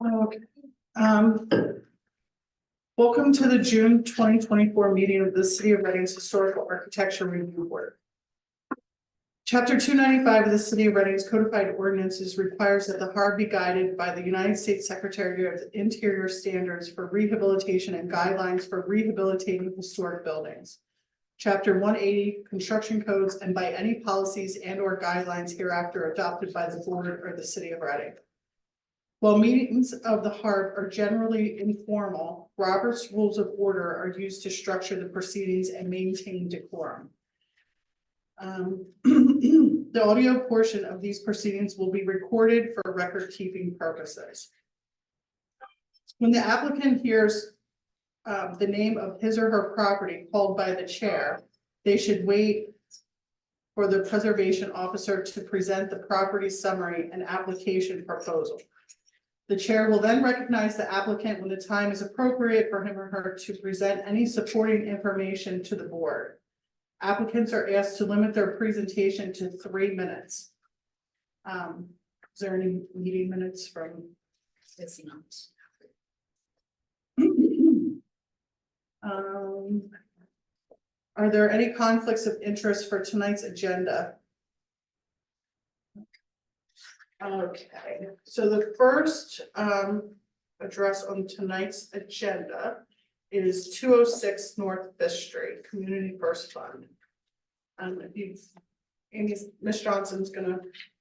Okay. Welcome to the June 2024 meeting of the City of Reading's Historical Architecture Review Board. Chapter 295 of the City of Reading's Codified Ordinances requires that the Harb be guided by the United States Secretary of the Interior standards for rehabilitation and guidelines for rehabilitating historic buildings. Chapter 180, construction codes, and by any policies and/or guidelines hereafter adopted by the board or the City of Reading. While meetings of the Harb are generally informal, Robert's Rules of Order are used to structure the proceedings and maintain decorum. The audio portion of these proceedings will be recorded for record-keeping purposes. When the applicant hears the name of his or her property called by the chair, they should wait for the preservation officer to present the property summary and application proposal. The chair will then recognize the applicant when the time is appropriate for him or her to present any supporting information to the board. Applicants are asked to limit their presentation to 3 minutes. Is there any meeting minutes from this month? Are there any conflicts of interest for tonight's agenda? Okay, so the first address on tonight's agenda is 206 North Fifth Street, Community First Fund. Miss Johnson's gonna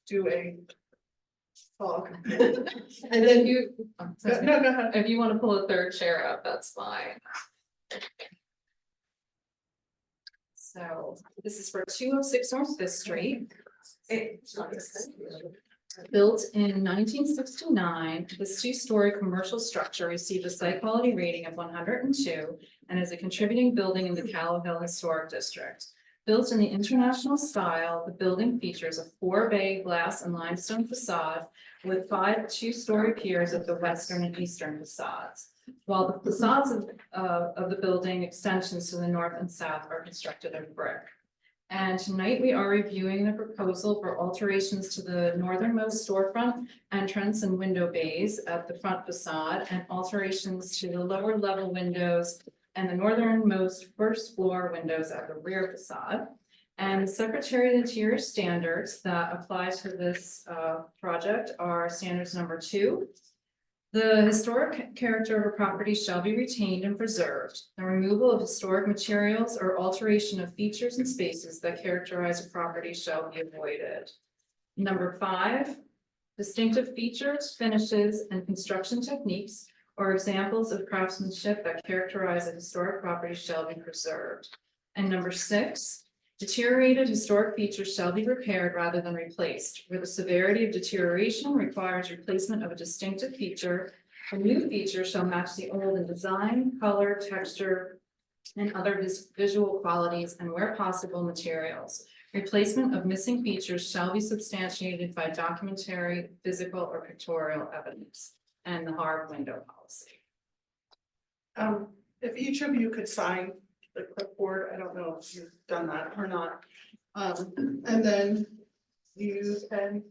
do a talk. And then you, No, go ahead. if you want to pull a third chair up, that's fine. So this is for 206 North Fifth Street. Built in 1969, this two-story commercial structure received a site quality rating of 102 and is a contributing building in the Callow Hill Historic District. Built in the international style, the building features a 4-bay glass and limestone facade with 5 two-story piers at the western and eastern facades, while the facades of the building extensions to the north and south are constructed of brick. And tonight we are reviewing the proposal for alterations to the northernmost storefront entrance and window bays at the front facade and alterations to the lower level windows and the northernmost first floor windows at the rear facade. And the Secretary of the Interior standards that apply to this project are standards number 2. The historic character of a property shall be retained and preserved. The removal of historic materials or alteration of features and spaces that characterize a property shall be avoided. Number 5, distinctive features, finishes, and construction techniques or examples of craftsmanship that characterize a historic property shall be preserved. And number 6, deteriorated historic features shall be repaired rather than replaced. Where the severity of deterioration requires replacement of a distinctive feature, a new feature shall match the old in design, color, texture, and other visual qualities, and where possible, materials. Replacement of missing features shall be substantiated by documentary, physical, or pictorial evidence. And the Harb window policy. If each of you could sign the clipboard, I don't know if you've done that or not. And then you can,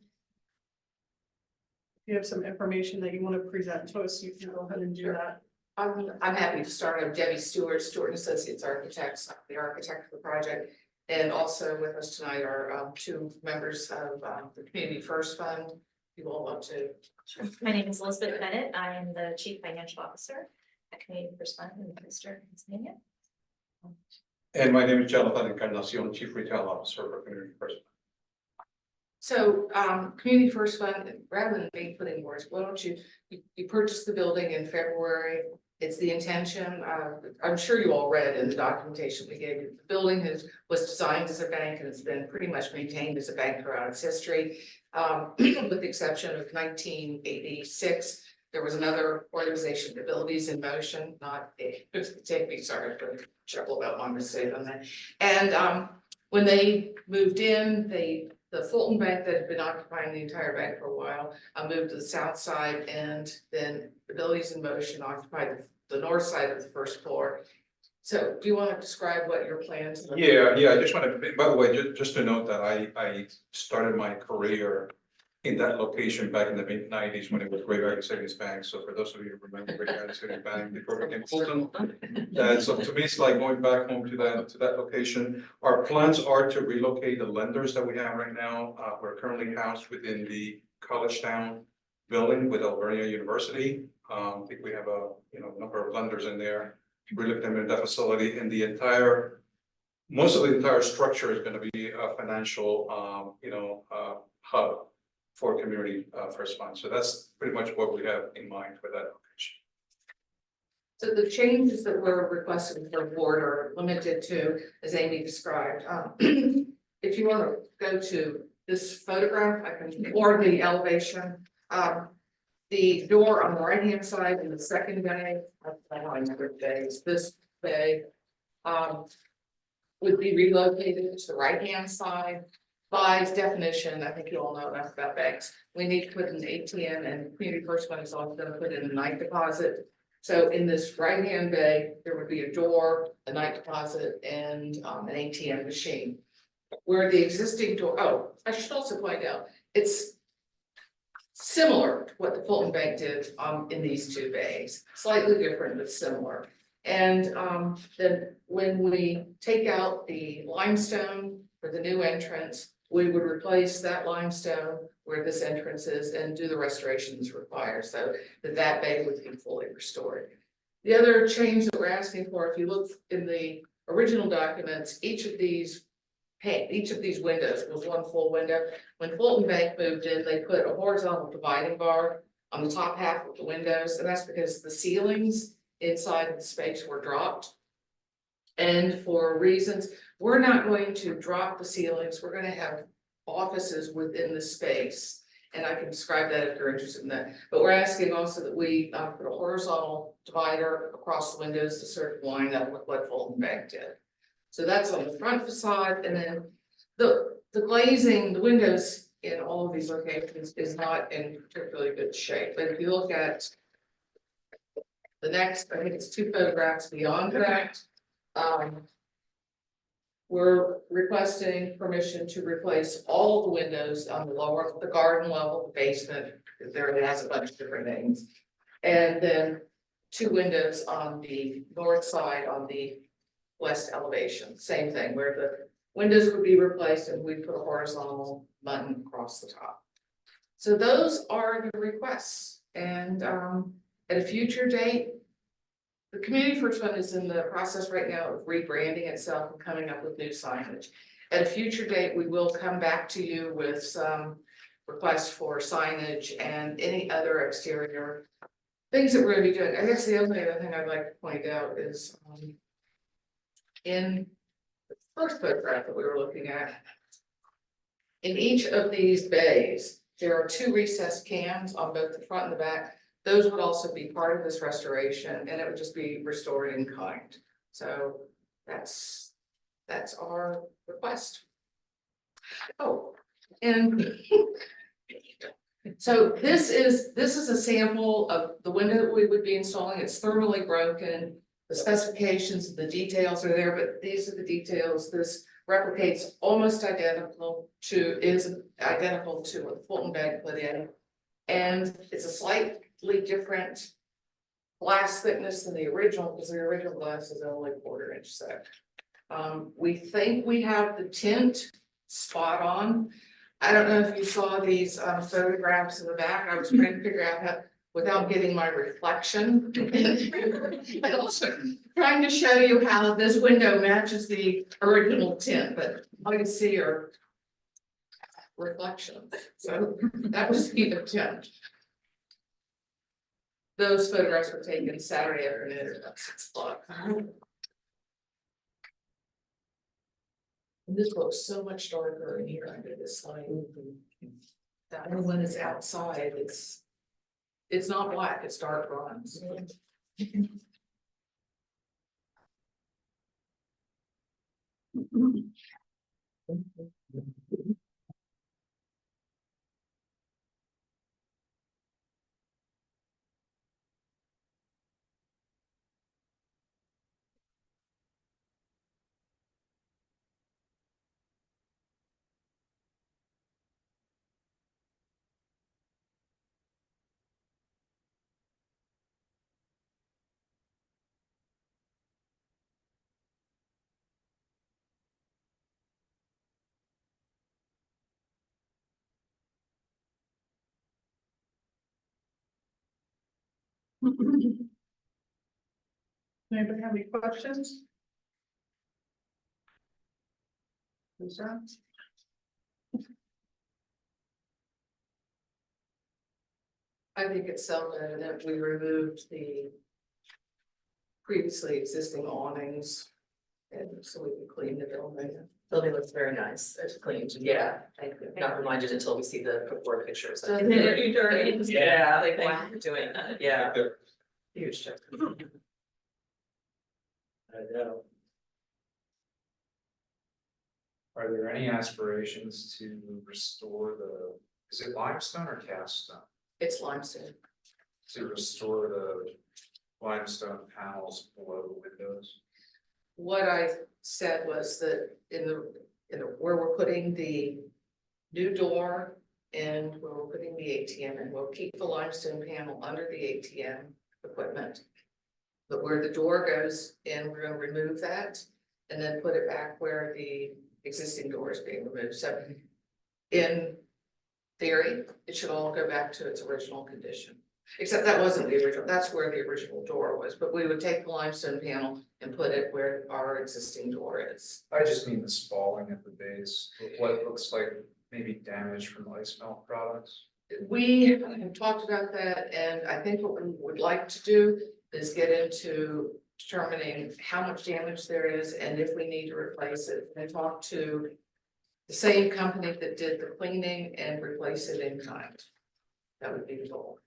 if you have some information that you want to present to us, you can go ahead and do that. I'm happy to start. I'm Debbie Stewart, Stewart & Associates Architects, I'm the architect of the project. And also with us tonight are 2 members of the Community First Fund. You all want to. Sure. My name is Elizabeth Bennett. I am the Chief Financial Officer at Community First Fund in Worcester, Pennsylvania. And my name is Jonathan Encarnacion, Chief Retail Officer for Community First Fund. So Community First Fund, rather than being put in words, why don't you purchased the building in February. It's the intention, I'm sure you all read in the documentation we gave you. The building was designed as a bank and it's been pretty much maintained as a bank throughout its history. With the exception of 1986, there was another organization, Abilities in Motion, take me, sorry for the trouble about my mistake on that. And when they moved in, the Fulton Bank that had been occupying the entire bank for a while, moved to the south side, and then Abilities in Motion occupied the north side of the first floor. So do you want to describe what your plans are? Yeah, I just want to, by the way, just to note that I started my career in that location back in the mid-90s when it was Great Valley Savings Bank. So for those of you who remember Great Valley Savings Bank before it became Fulton. So to me, it's like going back home to that location. Our plans are to relocate the lenders that we have right now. We're currently housed within the College Town building with Albernia University. I think we have a number of lenders in there. We look at them in that facility, and most of the entire structure is going to be a financial hub for community first fund. So that's pretty much what we have in mind for that location. So the changes that we're requesting for the board are limited to, as Amy described. If you want to go to this photograph, or the elevation, the door on the right-hand side in the second bay, I don't know how many bays, this bay, would be relocated to the right-hand side. By definition, I think you all know enough about banks. We need to put in an ATM, and Community First One is also going to put in a night deposit. So in this right-hand bay, there would be a door, a night deposit, and an ATM machine. Where the existing door, oh, I should also point out, it's similar to what the Fulton Bank did in these two bays, slightly different, but similar. And then when we take out the limestone for the new entrance, we would replace that limestone where this entrance is and do the restorations required so that bay would be fully restored. The other change that we're asking for, if you look in the original documents, each of these windows was one full window. When Fulton Bank moved in, they put a horizontal dividing bar on the top half of the windows, and that's because the ceilings inside of the space were dropped. And for reasons, we're not going to drop the ceilings, we're going to have offices within the space. And I can describe that if you're interested in that. But we're asking also that we put a horizontal divider across the windows to sort of line up with what Fulton Bank did. So that's on the front facade, and then the glazing, the windows in all of these locations is not in particularly good shape. But if you look at the next, I think it's two photographs beyond that, we're requesting permission to replace all the windows on the garden level, the basement, there it has a bunch of different names. And then two windows on the north side on the west elevation, same thing, where the windows would be replaced and we put a horizontal button across the top. So those are the requests, and at a future date, the Community First Fund is in the process right now of rebranding itself and coming up with new signage. At a future date, we will come back to you with some requests for signage and any other exterior things that we're going to be doing. I guess the other thing I'd like to point out is in the first photograph that we were looking at, in each of these bays, there are two recessed cams on both the front and the back. Those would also be part of this restoration, and it would just be restored in kind. So that's our request. Oh, and so this is a sample of the window that we would be installing. It's thermally broken. The specifications, the details are there, but these are the details. This replicates almost identical to what the Fulton Bank put in, and it's a slightly different glass thickness than the original, because the original glass is only 1/4 inch thick. We think we have the tint spot on. I don't know if you saw these photographs in the back. I was trying to figure out how, without getting my reflection, but also trying to show you how this window matches the original tint, but all you can see are reflections. So that was the tint. Those photographs were taken Saturday afternoon at about 6 o'clock. And this looks so much darker in here under this light. That one when it's outside, it's not black, it's dark bronze. Anybody have any questions? Concerns? I think it's self-evident, we removed the previously existing awnings. And so we can clean the building. Building looks very nice, it's clean, yeah, I'm not reminded until we see the before pictures. Doesn't it look dirty? Yeah, Like, thank wow. you for doing that, yeah, There- huge check. I know. Are there any aspirations to restore the, is it limestone or cast stone? It's limestone. To restore the limestone panels below the windows? What I said was that where we're putting the new door and where we're putting the ATM, and we'll keep the limestone panel under the ATM equipment. But where the door goes in, we're gonna remove that and then put it back where the existing door is being removed. So in theory, it should all go back to its original condition. Except that wasn't the original, that's where the original door was, but we would take the limestone panel and put it where our existing door is. I just mean the spalling at the base, what looks like maybe damage from ice melt products. We have talked about that, and I think what we would like to do is get into determining how much damage there is and if we need to replace it. And talk to the same company that did the cleaning and replace it in kind. That would be the goal.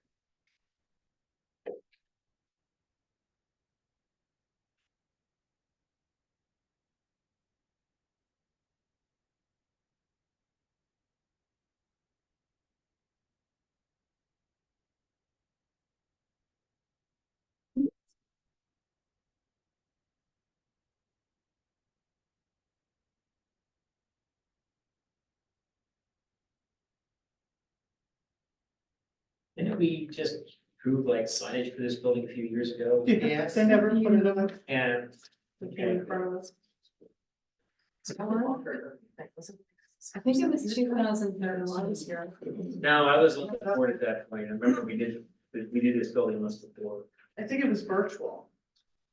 Didn't we just approve like signage for this building a few years ago? Yes. They never put it on And the came in front of us. I think it was 2013. no, I was looking forward at that point. I remember we did this building once before. I think it was virtual.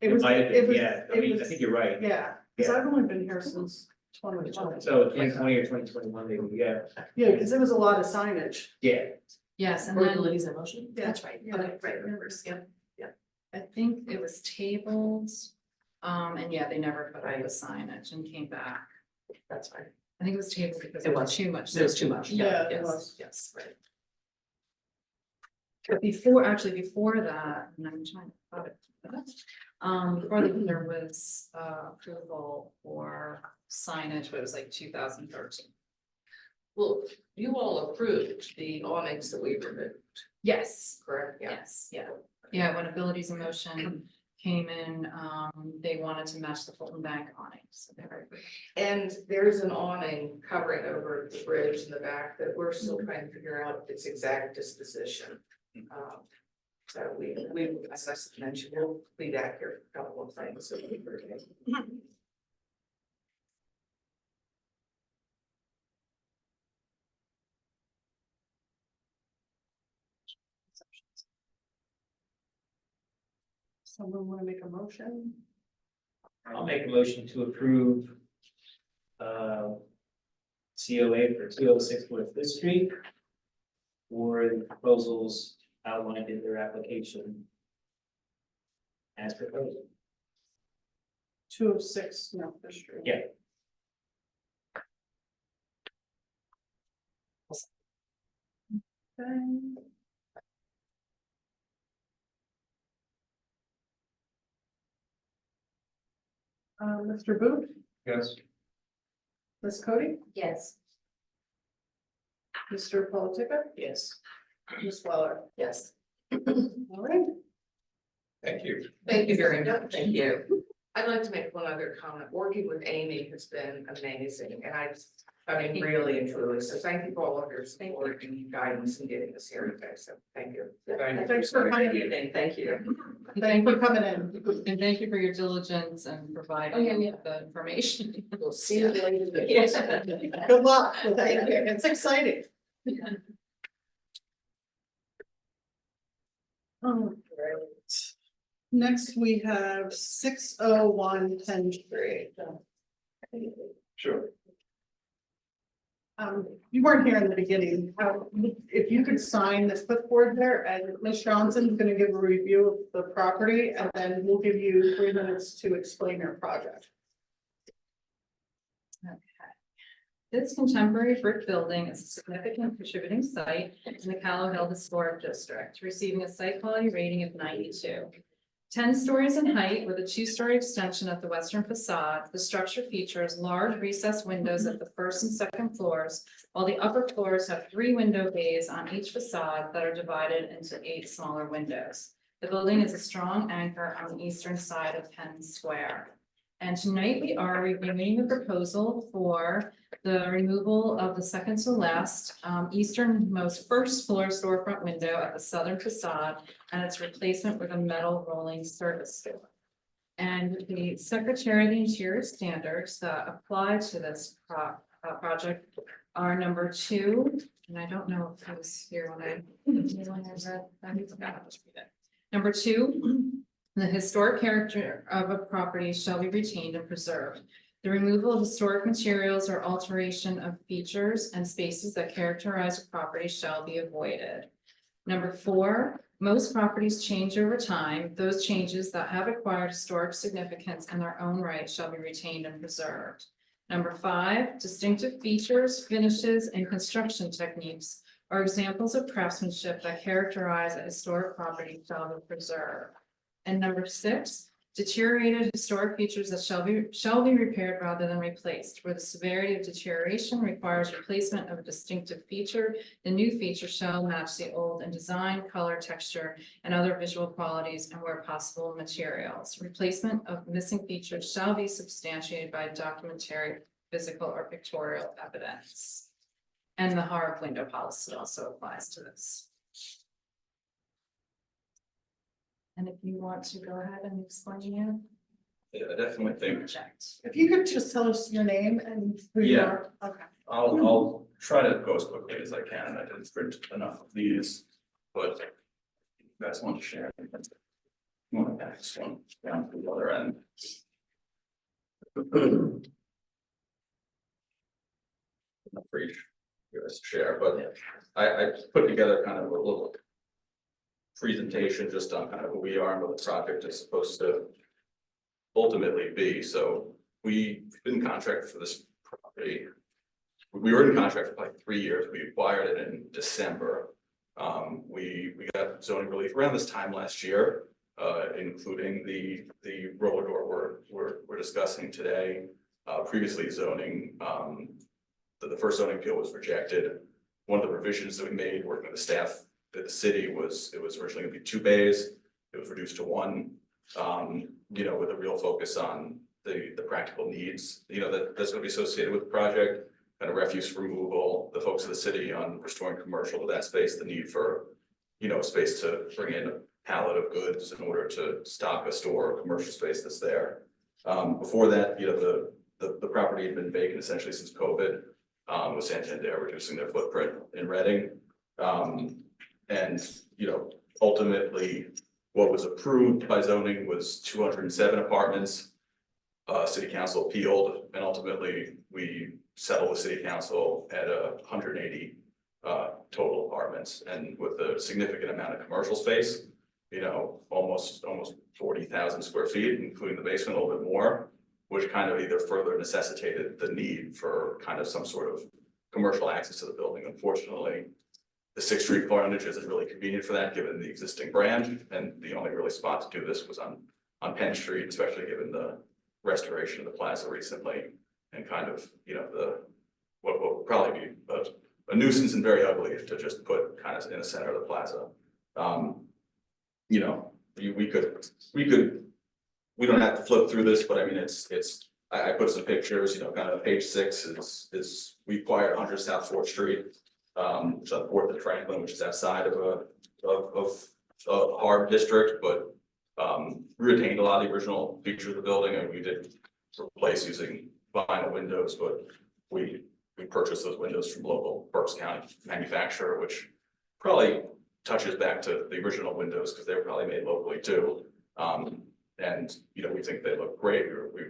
It might have been, yeah, I it mean, I was- think you're right. Yeah, because I've only been here since 2020. So 2020 or 2021, maybe, yeah, Yeah, because there was a lot of signage. yeah. Yes, and Or then Lily's emotion, Yeah. that's right, Yeah. okay, right, remembers, yeah. I think it was tables. And yeah, they never put up the signage and came back. That's fine. I think it was tabled because It it was was. too much. It was too much, Yeah, it yes, was. yes, right. But before that, and I'm trying to find it. Before that, there was approval for signage, but it was like 2013. Well, you all approved the awnings that we removed, Yes, correct? Yeah. yes, yeah. Yeah, when Abilities in Motion came in, they wanted to match the Fulton Bank awning, so they were. And there's an awning covering over the bridge in the back that we're still trying to figure out its exact disposition. So we, as I mentioned, we'll be back here for a couple of things. So Someone want to make a motion? I'll make a motion to approve COA for 206 North Fifth Street for the proposals outlined in their application as proposed. 206 North Fifth Street. Yeah. Okay. Mr. Booth, Yes. Ms. Cody, Yes. Mr. Politica, Yes. Ms. Weller. Yes, All right. Thank you. thank you very much. thank you. I'd like to make one other comment. Working with Amy has been amazing, and I mean, really and truly, so thank you for all of your support and guidance in getting us here today, so thank you. Thanks for coming in. Evening, thank you. Thank you for coming in. And thank you for your diligence and providing the information. We'll see you later. Yes. Good luck with that. It's exciting. Oh, right. Next, we have 601 Penn Street. Sure. You weren't here in the beginning. If you could sign this clipboard there, and Ms. Johnson's gonna give a review of the property, and then we'll give you 3 minutes to explain your project. This contemporary brick building is a significant contributing site in the Callow Hill Historic District, receiving a site quality rating of 92. 10 stories in height with a 2-story extension of the western facade, the structure features large recessed windows at the first and second floors, while the upper floors have 3 window bays on each facade that are divided into 8 smaller windows. The building is a strong anchor on the eastern side of Penn Square. And tonight we are reviewing the proposal for the removal of the second to last easternmost first floor storefront window at the southern facade and its replacement with a metal rolling service door. And the Secretary of the Interior standards that apply to this project are number 2, and I don't know if it was here when I forgot, I'll just read it. Number 2. The historic character of a property shall be retained and preserved. The removal of historic materials or alteration of features and spaces that characterize a property shall be avoided. Number 4, most properties change over time. Those changes that have acquired historic significance in their own right shall be retained and preserved. Number 5, distinctive features, finishes, and construction techniques are examples of craftsmanship that characterize a historic property shall be preserved. And number 6, deteriorated historic features that shall be repaired rather than replaced. Where the severity of deterioration requires replacement of a distinctive feature, the new feature shall match the old in design, color, texture, and other visual qualities, and where possible, materials. Replacement of missing features shall be substantiated by documentary, physical, or pictorial evidence. And the Harb window policy also applies to this. And if you want to go ahead and explain Yeah, I definitely it. think Project. If you could just tell us your name and who you Yeah. are. Okay. I'll try to go as quickly as I can. I didn't print enough of these, but you guys want to share. You want to pass one down to the other end. Not for each you guys to share, but I put together kind of a little presentation just on kind of who we are and what the project is supposed to ultimately be. So we've been contracted for this property. We were in contract for like 3 years. We acquired it in December. We got zoning relief around this time last year, including the roller door we're discussing today. Previously zoning, the first zoning appeal was rejected. One of the revisions that we made working with the staff at the city was it was originally gonna be 2 bays. It was reduced to 1, you know, with a real focus on the practical needs, you know, that's gonna be associated with the project. Kind of refuse removal, the folks of the city on restoring commercial to that space, the need for, you know, space to bring in a pallet of goods in order to stock a store or commercial space that's there. Before that, you know, the property had been vacant essentially since COVID, with Santander reducing their footprint in Reading. And, you know, ultimately, what was approved by zoning was 207 apartments. City council appealed, and ultimately we settled with city council at 180 total apartments, and with a significant amount of commercial space, you know, almost 40,000 square feet, including the basement, a little bit more, which kind of either further necessitated the need for kind of some sort of commercial access to the building. Unfortunately, the 6th Street frontage isn't really convenient for that, given the existing brand, and the only really spot to do this was on Penn Street, especially given the restoration of the plaza recently, and kind of, you know, what will probably be a nuisance and very ugly to just put kind of in the center of the plaza. You know, we don't have to flip through this, but I mean, I put some pictures, you know, kind of page 6 is we acquired 100 South 4th Street, which is on 4th and Franklin, which is outside of Harb district, but we retained a lot of the original features of the building, and we did replace using vinyl windows, but we purchased those windows from local Berks County manufacturer, which probably touches back to the original windows because they were probably made locally too. And, you know, we think they look great. We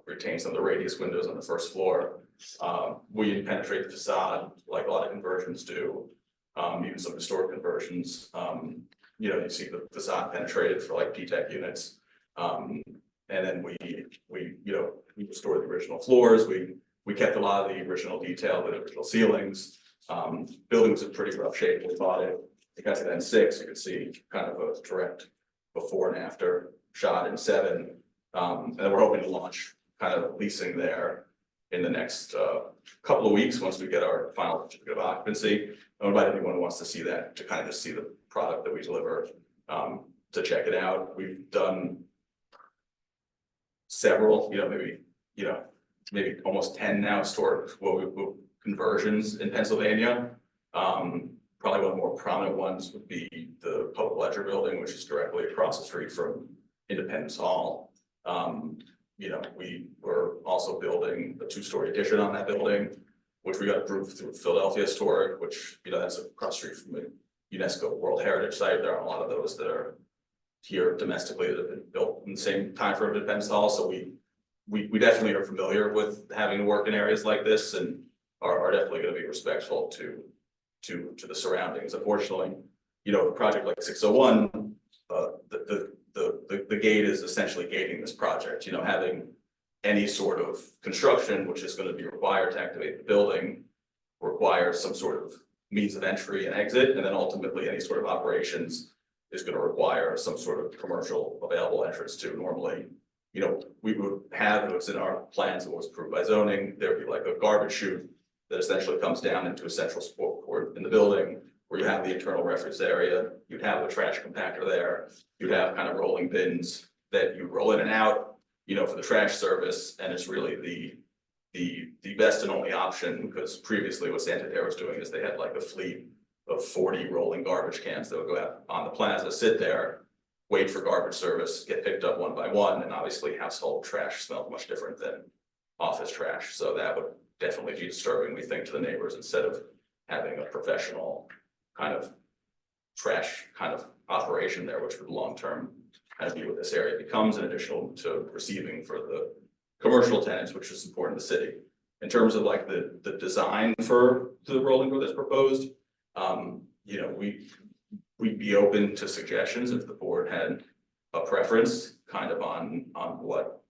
retain some of the radius windows on the first floor. We penetrate the facade like a lot of conversions do, even some historic conversions. You know, you see the facade penetrated for like P-TECH units. And then we, you know, we restore the original floors. We kept a lot of the original detail, the original ceilings. Building was in pretty rough shape when we bought it. You guys at N6, you can see kind of a direct before and after shot in 7. And we're hoping to launch kind of leasing there in the next couple of weeks, once we get our final certificate of occupancy. I invite anyone who wants to see that to kind of just see the product that we deliver, to check it out. We've done several, maybe almost 10 now historic conversions in Pennsylvania. Probably one of the more prominent ones would be the Public Ledger building, which is directly across the street from Independence Hall. We were also building a 2-story addition on that building, which we got approved through Philadelphia Historic, which, that's across the street from a UNESCO World Heritage Site. There are a lot of those that are here domestically that have been built in the same time frame as Independence Hall. So we definitely are familiar with having to work in areas like this, and are definitely going to be respectful to the surroundings. Unfortunately, a project like 601, the gate is essentially gating this project. Having any sort of construction, which is going to be required to activate the building, requires some sort of means of entry and exit, and then ultimately any sort of operations is going to require some sort of commercial available entrance to. Normally, we would have what's in our plans, what was approved by zoning. There'd be like a garbage chute that essentially comes down into a central port in the building, where you have the internal refuse area, you'd have the trash compactor there, you'd have kind of rolling bins that you roll in and out, for the trash service. And it's really the best and only option, because previously what Santander was doing is they had like a fleet of 40 rolling garbage cans that would go out on the plaza, sit there, wait for garbage service, get picked up one by one, and obviously household trash smelled much different than office trash. So that would definitely be disturbing, we think, to the neighbors, instead of having a professional kind of trash kind of operation there, which would long-term kind of be what this area becomes, in addition to receiving for the commercial tenants, which is important to the city. In terms of like the design for the rolling door that's proposed, we'd be open to suggestions if the board had a preference kind of on what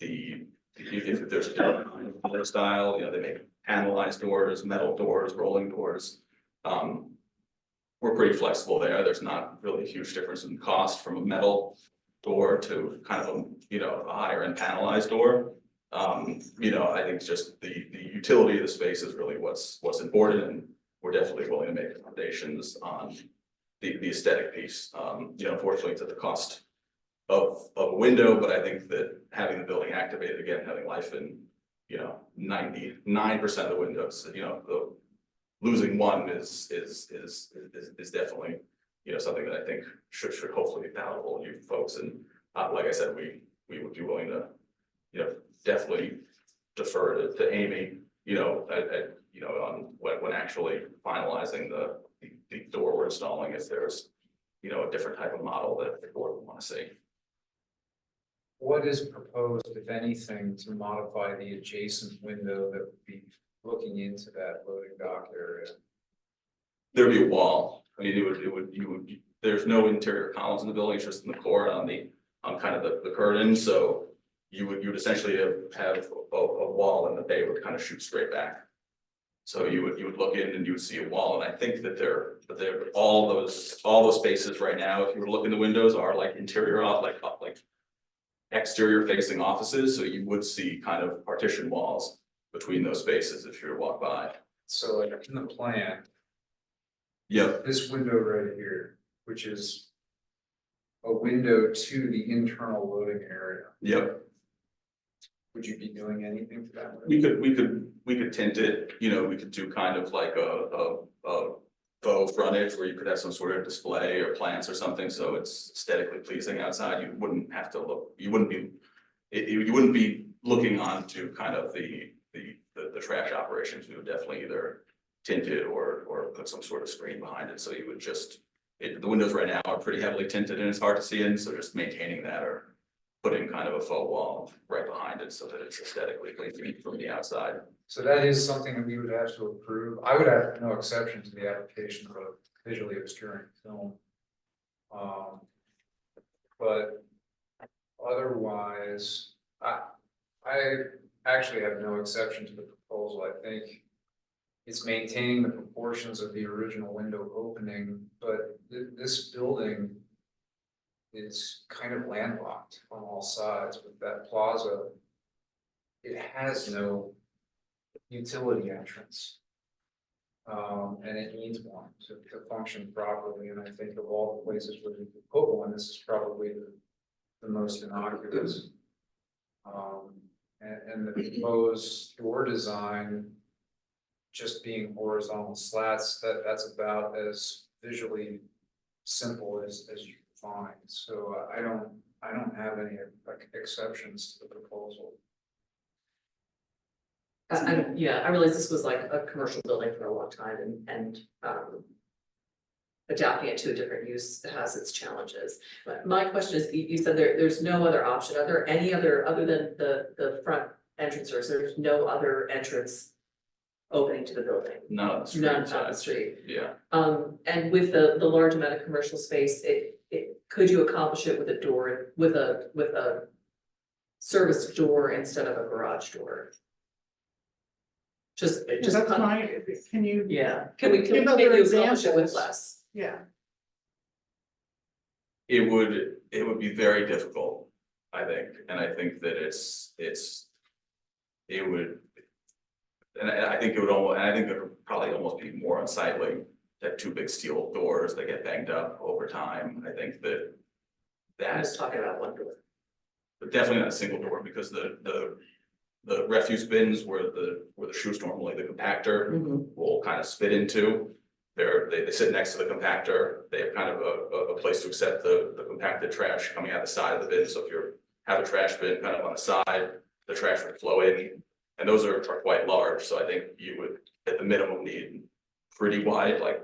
if there's a different style, they make panelized doors, metal doors, rolling doors. We're pretty flexible there. There's not really a huge difference in cost from a metal door to kind of a higher end panelized door. I think just the utility of the space is really what's important, and we're definitely willing to make accommodations on the aesthetic piece. Unfortunately, it's at the cost of a window, but I think that having the building activated again, having life in 99% of the windows, the losing one is definitely something that I think should hopefully be palatable to you folks. And like I said, we would be willing to definitely defer to Amy on when actually finalizing the door we're installing, if there's a different type of model that the board would want to see. What is proposed, if anything, to modify the adjacent window that would be looking into that loading dock area? There'd be a wall. I mean, there's no interior columns in the building, it's just in the core on kind of the curtain. So you would essentially have a wall, and the bay would kind of shoot straight back. So you would look in and you would see a wall. And I think that all those spaces right now, if you were looking the windows, are like interior off, like exterior facing offices. So you would see kind of partition walls between those spaces if you were to walk by. So like in the plan, Yep. this window right here, which is a window to the internal loading area, Yep. would you be doing anything to that window? We could tint it, we could do kind of like a faux frontage where you could have some sort of display or plants or something, so it's aesthetically pleasing outside. You wouldn't have to look, you wouldn't be looking onto kind of the trash operations. We would definitely either tint it or put some sort of screen behind it, so you would just the windows right now are pretty heavily tinted and it's hard to see in, so just maintaining that or putting kind of a faux wall right behind it so that it's aesthetically pleasing from the outside. So that is something that we would have to approve. I would have no exception to the application of a visually obscuring film. But otherwise, I actually have no exception to the proposal. I think it's maintaining the proportions of the original window opening, but this building is kind of landlocked on all sides with that plaza. It has no utility entrance. And it needs one to function properly, and I think of all the places where you could put one, this is probably the most innocuous. And the proposed door design, just being horizontal slats, that's about as visually simple as you can find. So I don't have any exceptions to the proposal. I realized this was like a commercial building for a long time and adapting it to a different use has its challenges. But my question is, you said there's no other option. Are there any other than the front entrance, or is there's no other entrance opening to the building? None on the street. None on the street. Yeah, And with the large amount of commercial space, could you accomplish it with a door, with a service door instead of a garage door? Just That's fine, can you? Yeah, can we Give other maybe accomplish it with examples. less? Yeah, it would be very difficult, I think, and I think that it would. And I think it would almost, and I think it would probably almost be more unsightly to have two big steel doors that get banged up over time. I think I'm that's just talking about one door. but definitely not a single door, because the refuse bins where the shoes normally, the compactor will kind of spit into. They sit next to the compactor, they have kind of a place to accept the compacted trash coming out the side of the bin, so if you have a trash bin kind of on the side, the trash would flow in. And those are quite large, so I think you would, at the minimum, need pretty wide, like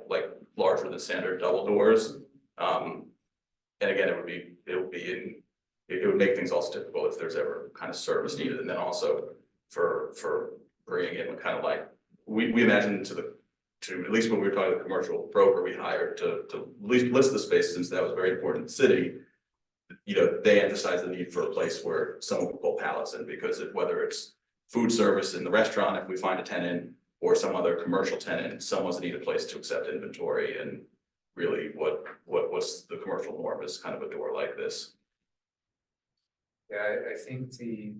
larger than standard double doors. And again, it would make things also difficult if there's ever kind of service needed, and then also for bringing in kind of like, we imagine to at least when we were talking to the commercial broker we hired to at least list the space, since that was very important to the city. You know, they emphasize the need for a place where someone will pull pallets in, because whether it's food service in the restaurant, if we find a tenant, or some other commercial tenant, someone's need a place to accept inventory. And really what's the commercial norm is kind of a door like this. Yeah, I think the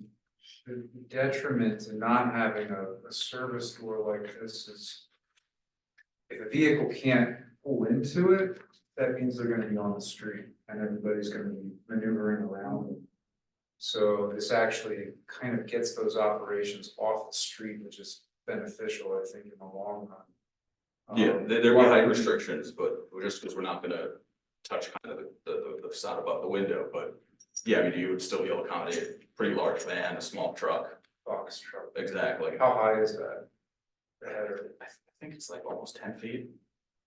detriment to not having a service door like this is, if a vehicle can't pull into it, that means they're gonna be on the street and everybody's gonna be maneuvering around them. So this actually kind of gets those operations off the street, which is beneficial, I think, in the long run. Yeah, there are height restrictions, but just because we're not gonna touch kind of the facade above the window, but yeah, I mean, you would still be able to accommodate a pretty large van, a small truck. Box truck. Exactly. How high is that? The header. I think it's like almost 10 feet.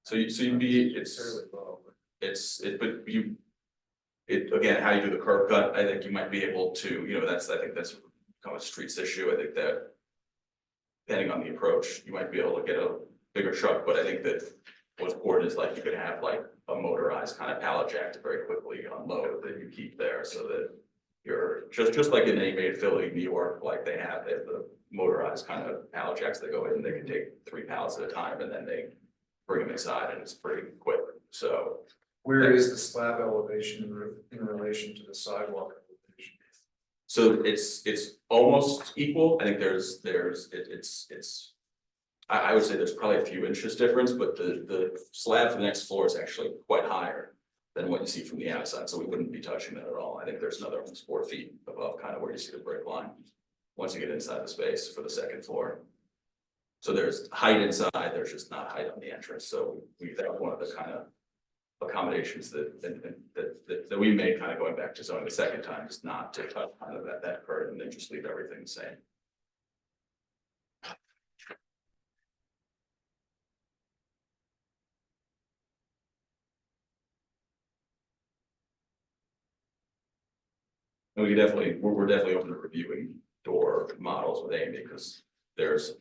So you'd be, Fairly low. but again, how you do the curb cut, I think you might be able to, I think that's kind of a streets issue. I think that depending on the approach, you might be able to get a bigger truck, but I think that what's important is like you could have like a motorized kind of pallet jack to very quickly unload that you keep there, so that you're just like in any made Philly, New York, like they have the motorized kind of pallet jacks that go in and they can take 3 pallets at a time, and then they bring them inside, and it's pretty quick. So Where is the slab elevation in relation to the sidewalk elevation? so it's almost equal. I think I would say there's probably a few inches difference, but the slab for the next floor is actually quite higher than what you see from the outside, so we wouldn't be touching that at all. I think there's another almost 4 feet above kind of where you see the brick line, once you get inside the space for the second floor. So there's height inside, there's just not height on the entrance, so that was one of the kind of accommodations that we made, kind of going back to zoning the second time, just not to touch kind of that curtain, and then just leave everything the same. We definitely, we're definitely open to reviewing door models with Amy, because there's,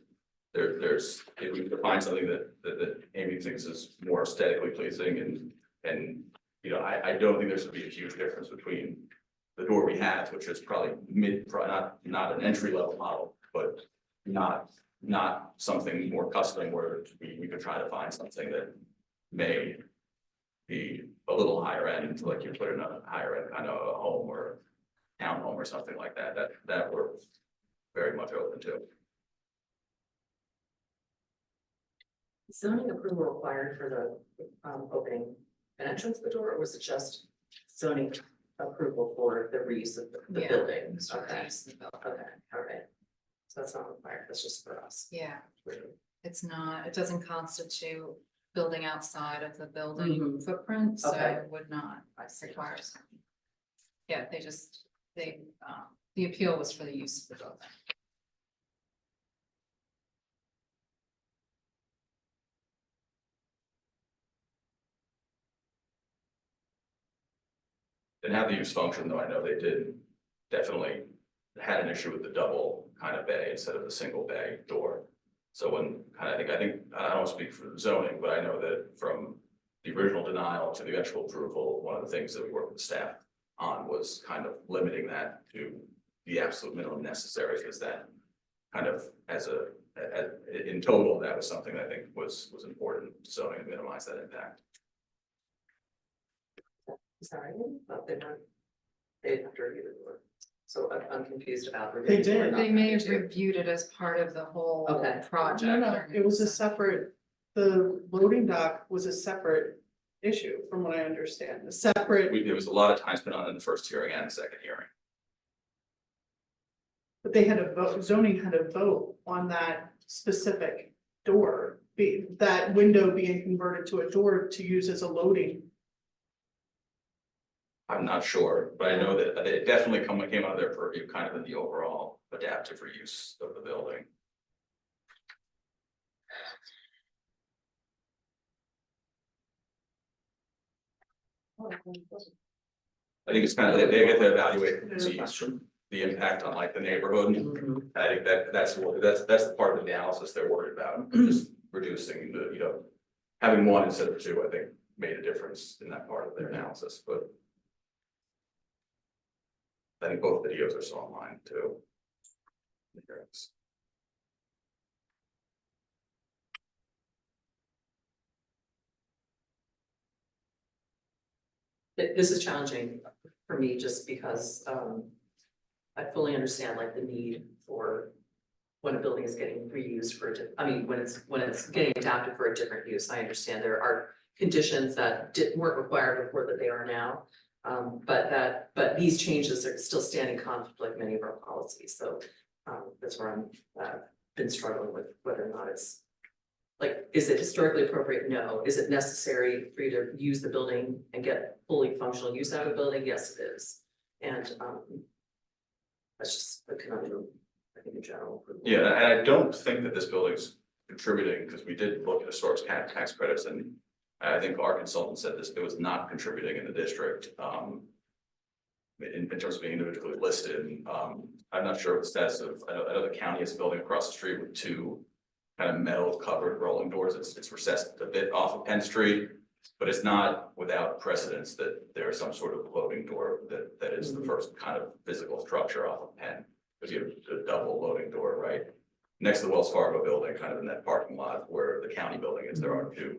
if we can find something that Amy thinks is more aesthetically pleasing and, you know, I don't think there's gonna be a huge difference between the door we have, which is probably not an entry level model, but not something more custom where we could try to find something that may be a little higher end, like you put in a higher end kind of a home or townhome or something like that, that we're very much open to. Zoning approval required for the opening an entrance to the door, or was it just zoning approval for the reuse of the Yeah. building? Mr. Okay, Reeves, the building. okay, all right. So that's not required, that's just for us. Yeah, it's not, it doesn't constitute building outside of the building Mhm. footprint, so Okay. it would not require something. Yeah, the appeal was for the use of the building. And how the use function, though, I know they did definitely had an issue with the double kind of bay instead of the single bay door. So when, I think, I don't speak for zoning, but I know that from the original denial to the actual approval, one of the things that we worked with staff on was kind of limiting that to the absolute minimum necessary, because that kind of in total, that was something I think was important, zoning to minimize that impact. Sorry, but they weren't, they didn't have to review the door. So I'm confused about. They reviewing or did. not They may have having to. reviewed it as part of the whole Okay. project. No, it was a separate, the loading dock was a separate issue, from what I understand, a separate, There was a lot of time spent on it in the first hearing and the second hearing. but they had a vote, zoning had a vote on that specific door, that window being converted to a door to use as a loading. I'm not sure, but I know that it definitely came out of their purview, kind of in the overall adaptive reuse of the building. I think it's kind of, they get to evaluate the impact on like the neighborhood. Mhm. I think that's the part of the analysis they're worried about, just reducing the, you know, having one instead of two, I think made a difference in that part of their analysis, but I think both videos are still online too. This is challenging for me just because I fully understand like the need for when a building is getting reused for, when it's getting adapted for a different use. I understand there are conditions that weren't required before that they are now. But these changes are still stand in conflict like many of our policies. So that's where I'm been struggling with whether or not it's like, is it historically appropriate? No. Is it necessary for you to use the building and get fully functional use out of the building? Yes, it is. And that's just the conundrum, I think, in general. Yeah, and I don't think that this building's contributing, because we did look at historic tax credits, and I think our consultant said this, it was not contributing in the district. In terms of being individually listed, I'm not sure what the status of, I know the county is a building across the street with two kind of metal covered rolling doors. It's recessed a bit off of Penn Street, but it's not without precedence that there's some sort of loading door that is the first kind of physical structure off of Penn. Because you have a double loading door, right? Next to the Wells Fargo building, kind of in that parking lot where the county building is, there are two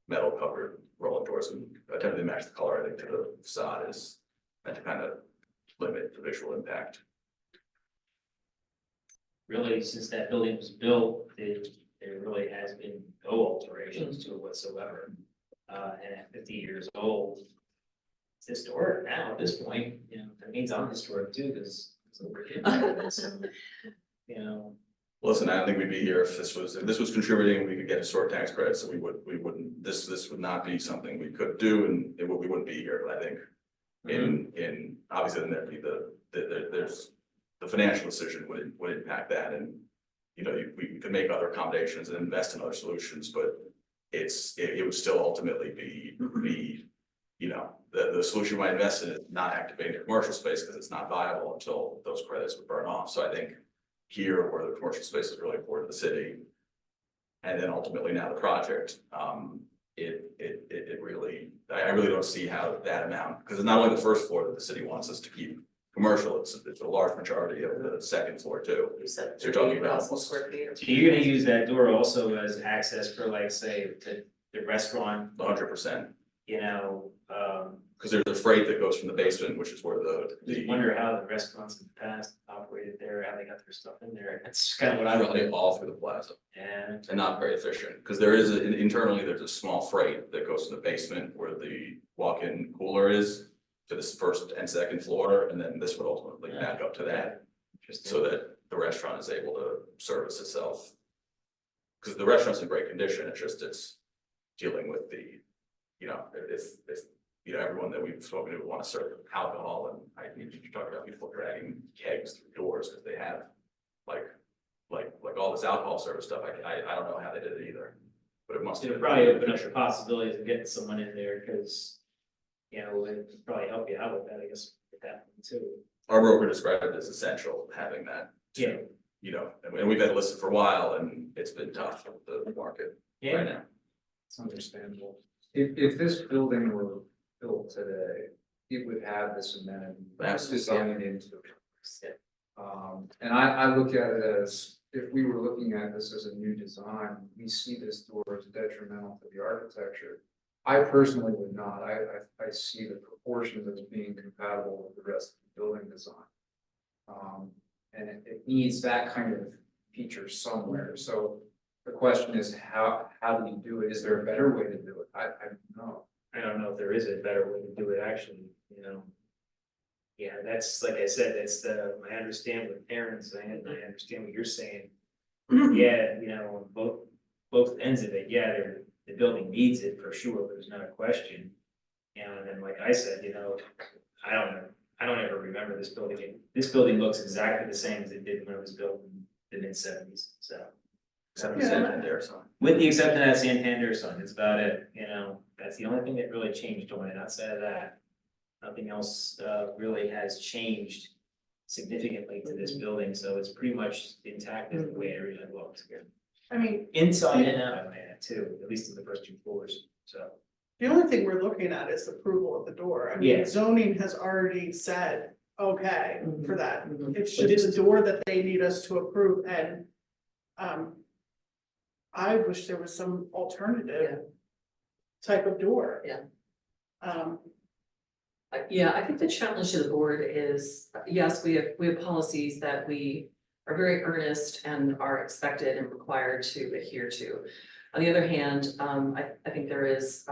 metal covered rolling doors, and attempting to match the color, I think, to the facade is meant to kind of limit the visual impact. Really, since that building was built, there really has been no alterations to it whatsoever. And at 50 years old, it's historic now at this point, you know, that means I'm historic too, because we're kids. So, you know. Listen, I don't think we'd be here if this was contributing, we could get historic tax credits, so we wouldn't, this would not be something we could do, and we wouldn't be here, I think. In obviously, then there'd be there's the financial decision would impact that, and you know, we could make other accommodations and invest in other solutions, but it would still ultimately be you know, the solution might invest in is not activating the commercial space because it's not viable until those credits would burn off. So I think here where the commercial space is really important to the city. And then ultimately now the project, it really, I really don't see how that amount, because it's not only the first floor that the city wants us to keep commercial, it's a large majority of the second floor too. You said So you're talking 38,000 about- square feet. So you're gonna use that door also as access for like, say, the restaurant, 100%, you know, because there's a freight that goes from the basement, which is where I wonder how the restaurants in the past operated there, how they got their stuff in there. That's kind of what I really really, all through the plaza. and And not very efficient, because there is, internally, there's a small freight that goes to the basement where the walk-in cooler is. To this first and second floor, and then this would ultimately back up to that, interesting. so that the restaurant is able to service itself. Because the restaurant's in great condition, it's dealing with the, you know, if, you know, everyone that we've spoken to would want to serve alcohol, and you talked about people dragging kegs through doors, because they have like all this alcohol service stuff, I don't know how they did it either. But it must have It'll been. probably open up the possibilities of getting someone in there, because, you know, it would probably help you out with that, I guess, with that one too. Our broker described it as essential, having that. Yeah. You know, and we've had it listed for a while, and it's been tough with the market right now. It's understandable. If this building were built today, it would have this amenity Absolutely. designed into it. And I look at it as, if we were looking at this as a new design, we see this door as detrimental to the architecture. I personally would not. I see the proportions as being compatible with the rest of the building design. And it needs that kind of feature somewhere. So the question is, how do you do it? Is there a better way to do it? I don't know. I don't know if there is a better way to do it, actually, you know. Yeah, that's, like I said, that's I understand what Aaron's saying, and I understand what you're saying. Yeah, you know, on both ends of it, yeah, the building needs it for sure, there's not a question. You know, and then like I said, you know, I don't ever remember this building. This building looks exactly the same as it did when it was built in the mid-70s, so. Except Yeah. for there, so. With the exception of that Santander sign, that's about it, you know, that's the only thing that really changed on it, outside of that. Nothing else really has changed significantly to this building, so it's pretty much intact as the way it originally looked. I mean, Inside and out, I might add too, at least in the first 2 floors, so. the only thing we're looking at is approval of the door. I mean, Yeah. zoning has already said, okay, for that. Mhm. It's But just the door that they need us to approve, and I wish there was some alternative type of door. Yeah. Um, Yeah, I think the challenge to the board is, yes, we have policies that we are very earnest and are expected and required to adhere to. On the other hand, I think there is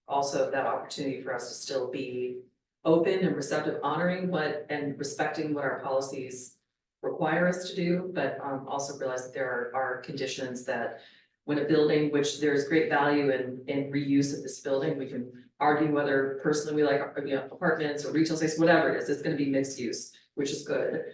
also that opportunity for us to still be open and receptive, honoring and respecting what our policies require us to do, but also realize that there are conditions that when a building, which there's great value in reuse of this building, we can argue whether personally we like, you know, apartments or retail space, whatever it is, it's gonna be mixed use, which is good.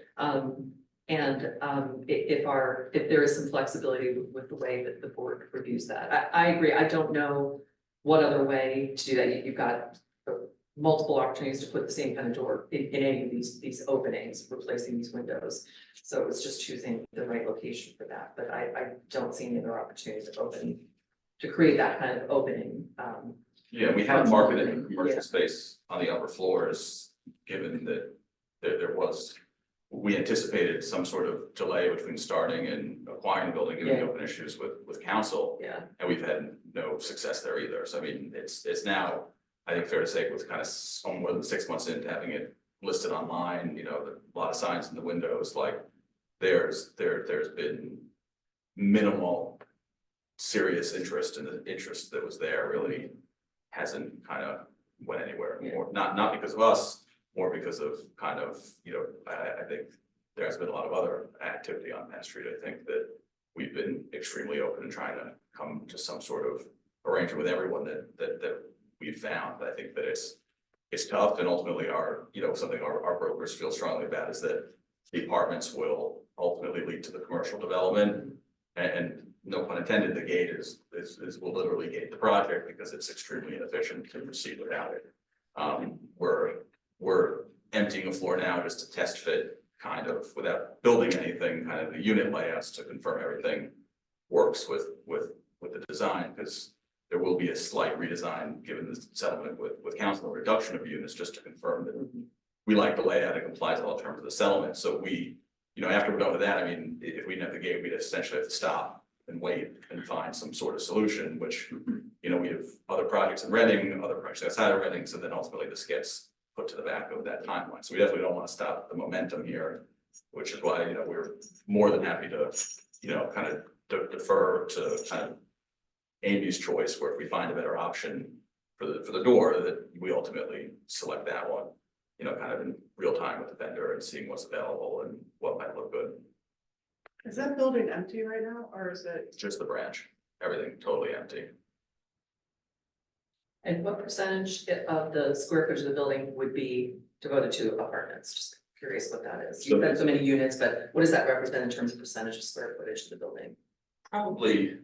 If there is some flexibility with the way that the board reviews that, I agree, I don't know what other way to do that. You've got multiple opportunities to put the same kind of door in any of these openings, replacing these windows. So it's just choosing the right location for that, but I don't see any other opportunities to create that kind of opening. Yeah, we have marketed in Yeah. commercial space on the upper floors, given that there was. We anticipated some sort of delay between starting and acquiring the building, given the Yeah. open issues with council. Yeah. And we've had no success there either, so I mean, it's now, I think fair to say, with kind of more than 6 months into having it listed online, you know, a lot of signs in the windows, like. There's been minimal serious interest, and the interest that was there really hasn't kind of went anywhere more, not because of us, more because of kind of, you know, I think there has been a lot of other activity on Penn Street. I think that we've been extremely open and trying to come to some sort of arrangement with everyone that we've found. But I think that it's tough, and ultimately something our brokers feel strongly about is that the apartments will ultimately lead to the commercial development, and no pun intended, the gate will literally gate the project because it's extremely inefficient to proceed without it. We're emptying a floor now just to test fit, kind of, without building anything, kind of the unit layouts to confirm everything works with the design, because there will be a slight redesign given the settlement with council, reduction of units, just to confirm that we like the layout, it complies with all terms of the settlement, so we, you know, after we're done with that, I mean, if we didn't have the gate, we'd essentially have to stop and wait and find some sort of solution, which, you know, we have other projects in Reading, other projects outside of Reading, so then ultimately this gets put to the back of that timeline, so we definitely don't want to stop the momentum here, which is why, you know, we're more than happy to, you know, kind of defer to kind of Amy's choice, where if we find a better option for the door, that we ultimately select that one, you know, kind of in real time with the vendor and seeing what's available and what might look good. Is that building empty right now, or is it? It's just the branch, everything totally empty. And what percentage of the square footage of the building would be devoted to apartments? Just curious what that is. You've got so many units, but what does that represent in terms of percentage of square footage of the building? Probably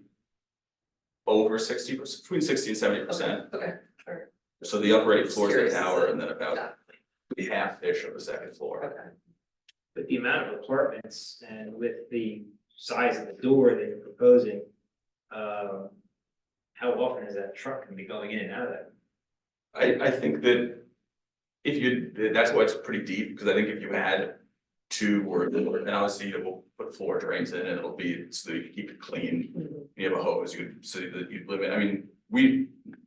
over 60%, between 60 and 70%. Okay. So the upper 8 Just floors of the curious, tower, is it- and then about Yeah, the half-ish of the second floor. okay. With the amount of apartments and with the size of the door that you're proposing, how often is that truck gonna be going in and out of that? I think that if you, that's why it's pretty deep, because I think if you had two or, and obviously, you know, we'll put floor drains in and it'll be, so that you can keep it clean. Mhm. You have a hose, you could, so that you live in, I mean,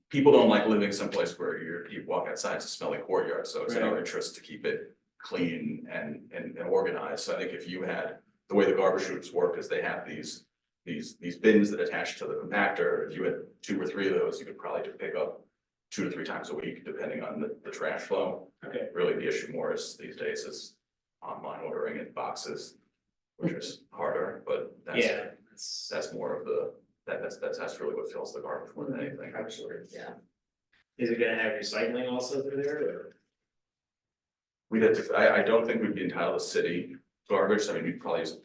people don't like living someplace where you walk outside, it's a smelly courtyard, so it's in our Right. interest to keep it clean and organized, so I think if you had, the way the garbage chutes work is they have these bins that attach to the compactor, if you had 2 or 3 of those, you could probably do pick up 2 to 3 times a week, depending on the trash flow. Okay. Really, the issue more is these days is online ordering in boxes, which is harder, but Yeah, that's more of the, that's really what fills the garbage more than anything. Absolutely, yeah. is it gonna have recycling also through there, or? We'd have to, I don't think we'd be entitled to city garbage, I mean, we'd probably use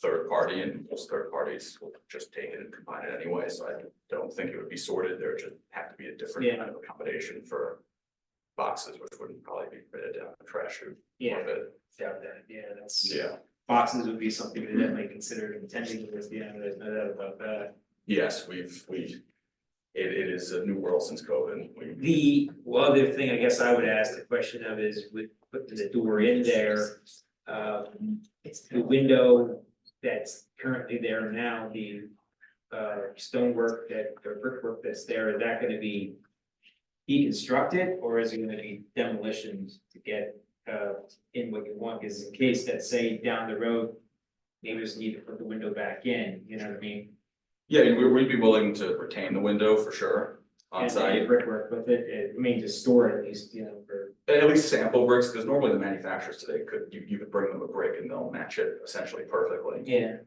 third party, and most third parties will just take it and combine it anyway, so I don't think it would be sorted, there would just have to be a different Yeah. kind of accommodation for boxes, which wouldn't probably be fitted down the trash chute. Yeah, But, doubt that, yeah, that's. yeah, Boxes would be something to definitely consider contending with, yeah, there's no doubt about that. yes, it is a new world since COVID, Other thing I guess I would ask the question of is with putting the door in there. It's the window that's currently there now, the stonework or brickwork that's there, is that gonna be deconstructed, or is it gonna be demolitioned to get in what you want? Because in case that, say, down the road, neighbors need to put the window back in, you know what I mean? yeah, I mean, we'd be willing to retain the window for sure, on And site. brickwork with it, I mean, to store it at least, you know, for. At least sample bricks, because normally the manufacturers today you could bring them a brick and they'll match it essentially perfectly. Yeah.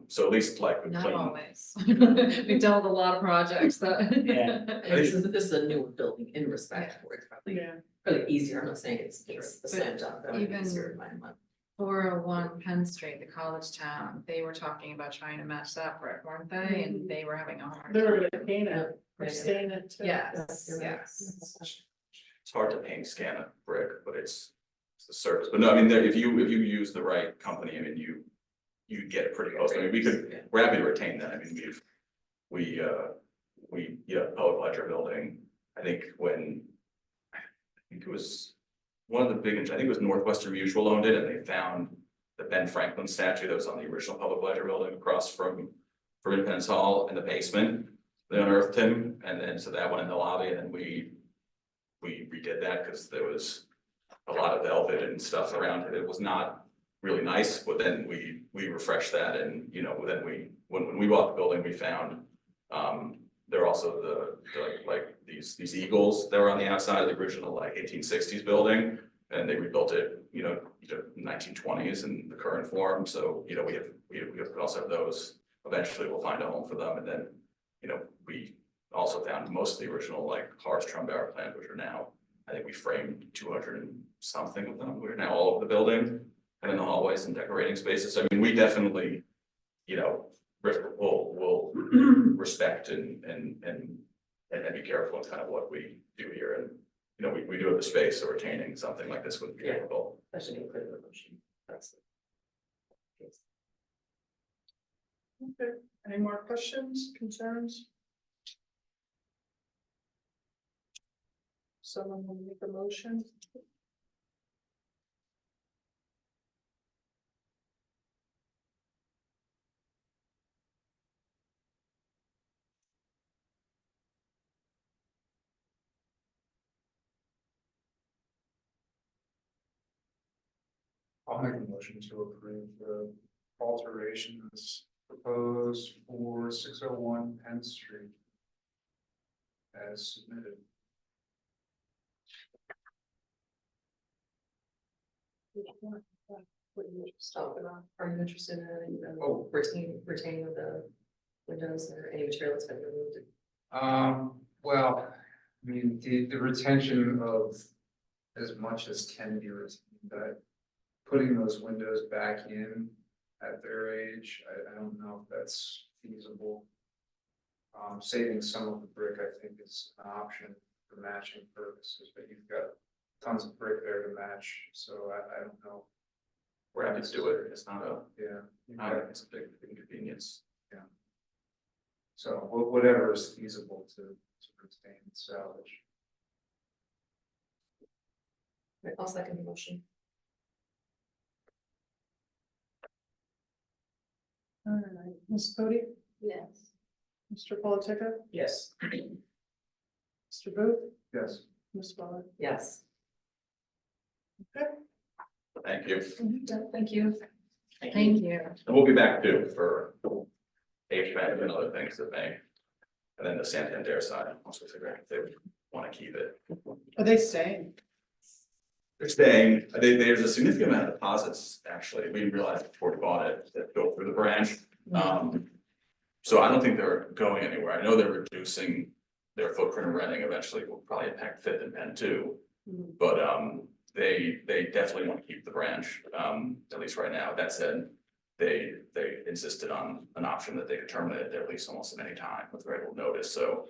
So at least like with Not plain, always. We've dealt with a lot of projects that. Yeah. This is a newer building in respect for it, probably, Yeah. probably easier, I'm not saying it's a slam dunk, but Even- easier in my mind. 401 Penn Street, the college town, they were talking about trying to match that brick, weren't they? And they were having a hard They were time. gonna paint it, or stain it too. Yes, You're right. yes. it's hard to paint scan a brick, but it's the surface, but no, I mean, there, if you use the right company, I mean, you get it pretty close, I mean, we're happy to retain that, I mean, we, public ledger building, I think it was one of the big, I think it was Northwestern Mutual owned it, and they found the Ben Franklin statue that was on the original public ledger building across from Independence Hall in the basement. They unearthed him, and then so that went in the lobby, and then we redid that because there was a lot of velvet and stuff around it. It was not really nice, but then we refreshed that, and you know, then when we bought the building, we found there are also the like these eagles that were on the outside of the original like 1860s building, and they rebuilt it, you know, 1920s in the current form. So you know, we also have those. Eventually, we'll find a home for them, and then you know, we also found most of the original like Harz Trumbower plans, which are now, I think we framed 200 and something of them. We're now all over the building and in the hallways and decorating spaces. I mean, we definitely, you know, will respect and be careful in kind of what we do here. And you know, we do have the space, so retaining something like this would be Yeah. difficult. That should include the motion. That's. Okay, any more questions, concerns? Someone will make a motion. I'll make a motion to approve the alterations proposed for 601 Penn Street. As submitted. Are you interested in, Oh. retaining the windows or any material that's been removed? Well, I mean, the retention of as much as can be retained, but putting those windows back in at their age, I don't know if that's feasible. Saving some of the brick, I think, is an option for matching purposes, but you've got tons of brick there to match, so I don't know. We're happy to do it, it's not a, Yeah. it's a big inconvenience. So whatever is feasible to retain and salvage. I'll second the motion. All right, Ms. Cody, Yes. Mr. Politica, Yes. Mr. Booth, Yes. Ms. Waller. Yes. Thank you. Thank you. Thank you. And we'll be back too for HVAC and other things that may. And then the Santander side, once we figure out if they want to keep it. Are they staying? They're staying, there's a significant amount of deposits, actually, we didn't realize before we bought it, that go through the branch. So I don't think they're going anywhere, I know they're reducing their footprint of renting, eventually will probably impact Fifth and Penn too. But they definitely want to keep the branch, at least right now, that said. They insisted on an option that they could terminate their lease almost at any time with very little notice, so.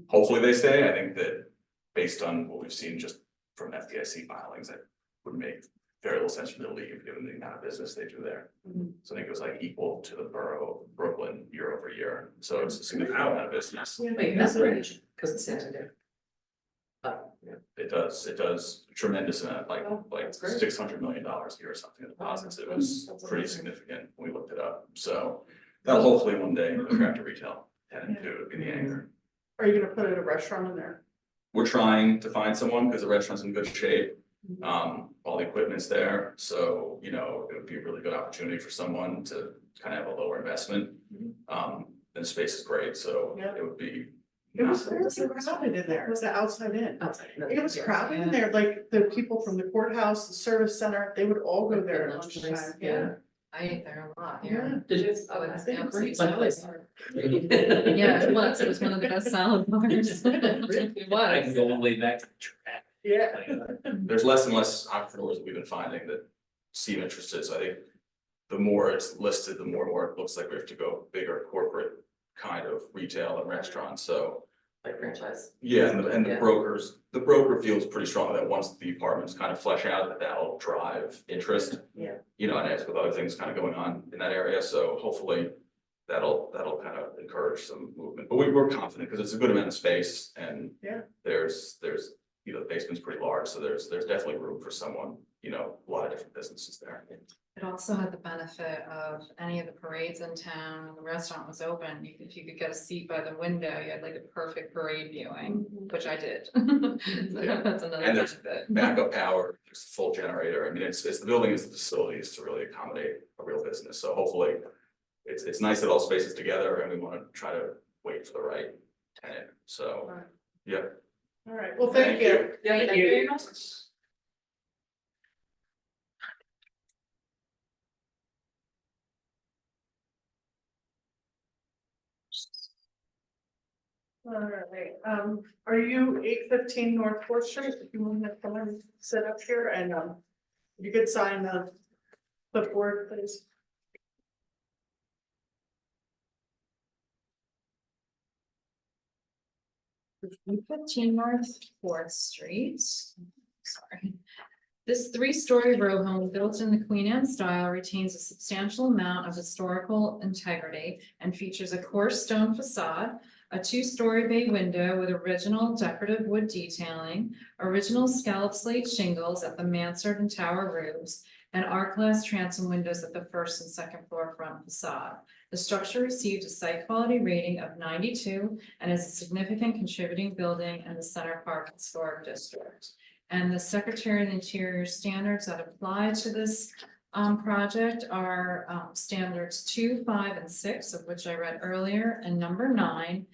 Hopefully they stay, I think that based on what we've seen just from FDIC filings, that would make very little sense for them to leave, given the amount of business they do there. So I think it was like equal to the borough of Brooklyn year over year, so it's a significant amount of business. Wait, that's right, because it's Santander. Yeah. It does tremendous amount, like that's great. $600 million a year or something in deposits, it was pretty significant when we looked it up, so. That'll hopefully one day attract a retail tenant to be the anchor. Are you gonna put a restaurant in there? We're trying to find someone, because the restaurant's in good shape, all the equipment's there, so, you know, it would be a really good opportunity for someone to kind of have a lower investment. And the space is great, so Yeah. it would be. It was crowded in there, it was the outside in. Outside. It was crowded in there, like the people from the courthouse, the service center, they would all go there at Lunch lunchtime, place, yeah. I ate there a lot, Yeah. Did you? Oh, I it's think yeah, great salad place. bar. Yeah, it was. It was one of the best salad bars. It I can was. go all the way back to track. Yeah. There's less and less entrepreneurs that we've been finding that seem interested, so I think. The more it's listed, the more and more it looks like we have to go bigger corporate kind of retail and restaurants, so. Like franchise. Yeah, and the Yeah. the broker feels pretty strong that once the apartments kind of flesh out, that that'll drive interest. Yeah. You know, and as with other things kind of going on in that area, so hopefully that'll kind of encourage some movement, but we're confident, because it's a good amount of space and. Yeah. There's, you know, the basement's pretty large, so there's definitely room for someone, you know, a lot of different businesses there. It also had the benefit of any of the parades in town, and the restaurant was open, if you could get a seat by the window, you had like a perfect parade viewing, which I did. So that's another And there's benefit. Backup power, there's a full generator, I mean, it's the building is the facilities to really accommodate a real business, so hopefully. It's nice that all spaces together, and we want to try to wait for the right tenant, so, Right. yeah. All right, well, thank you. Yeah, Thank you very much. All right, are you 815 North Fourth Street? If you want to come and sit up here and, you could sign the board, please. 15 North Fourth Street. Sorry. This three-story row home built in the Queen Anne style retains a substantial amount of historical integrity and features a coarse stone facade, a two-story bay window with original decorative wood detailing, original scallop slate shingles at the mansard and tower roofs, and arc glass transom windows at the first and second floor front facade. The structure received a site quality rating of 92 and is a significant contributing building in the Center Park Historic District. And the Secretary of the Interior standards that apply to this project are standards 2, 5, and 6, of which I read earlier, and number 9.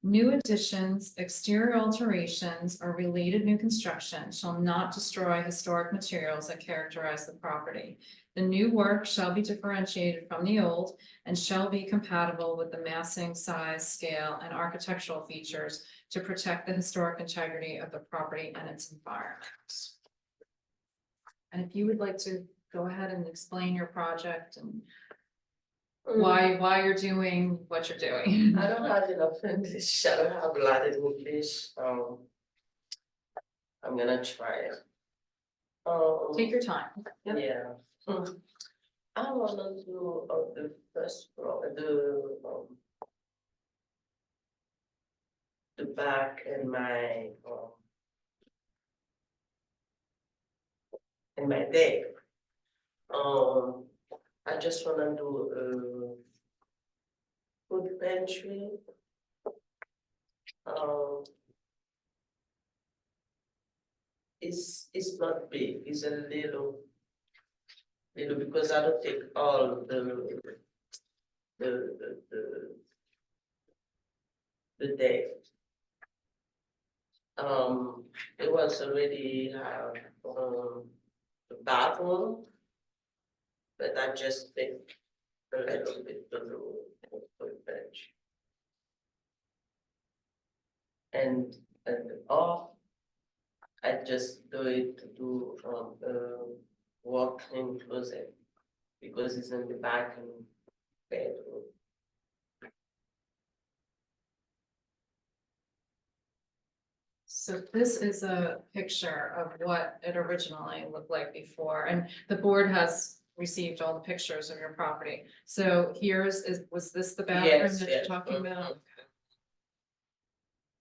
New additions, exterior alterations, or related new construction shall not destroy historic materials that characterize the property. The new work shall be differentiated from the old and shall be compatible with the massing, size, scale, and architectural features to protect the historic integrity of the property and its environment. And if you would like to go ahead and explain your project and why you're doing what you're doing. I don't have enough English. I don't have a lot of English. I'm gonna try it. Take your time. Yeah. I wanna do the first floor, the back in my deck. I just wanna do food pantry. It's not big, it's a little because I don't take all the deck. It was already have the bathroom, but I just take a little bit of the bench. And off, I just do it to do walk-in closet because it's in the back and bedroom. So this is a picture of what it originally looked like before, and the board has received all the pictures of your property. So was this the bathroom Yes, that you're yes. talking about?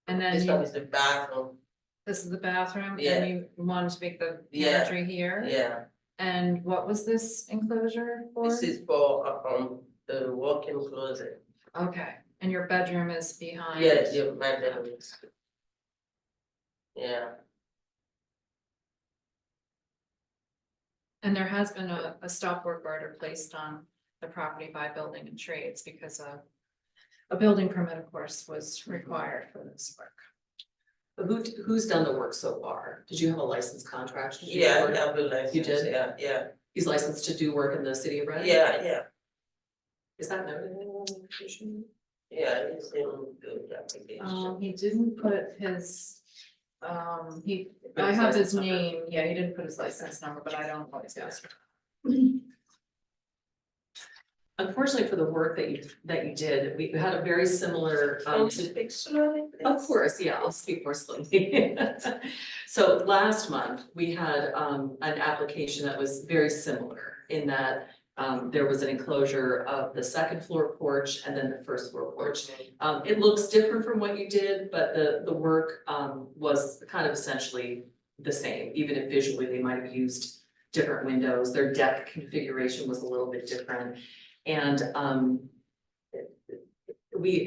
And This then one is the bathroom. this is the bathroom, Yeah. and you wanted to make the Yeah. pantry here? Yeah, And what was this enclosure for? this is for the walk-in closet. Okay, and your bedroom is behind? Yes, yeah, my bedroom is. Yeah, And there has been a stop work order placed on the property by building and trades because a building permit, of course, was required for this work. But who's done the work so far? Did you have a licensed contract? to do the yeah, work? I have a license. You did? Yeah. He's licensed to do work in the city of Reading? Yeah. Is that noted in the application? Yeah, it's in the application. He didn't put his, Put I his have his license number. name, yeah, he didn't put his license number, but I don't always ask. Unfortunately for the work that you did, we had a very similar, Speak slowly, please. of course, yeah, I'll speak more slowly. So last month, we had an application that was very similar in that there was an enclosure of the second floor porch and then the first floor porch. It looks different from what you did, but the work was kind of essentially the same, even if visually they might have used different windows. Their deck configuration was a little bit different. And we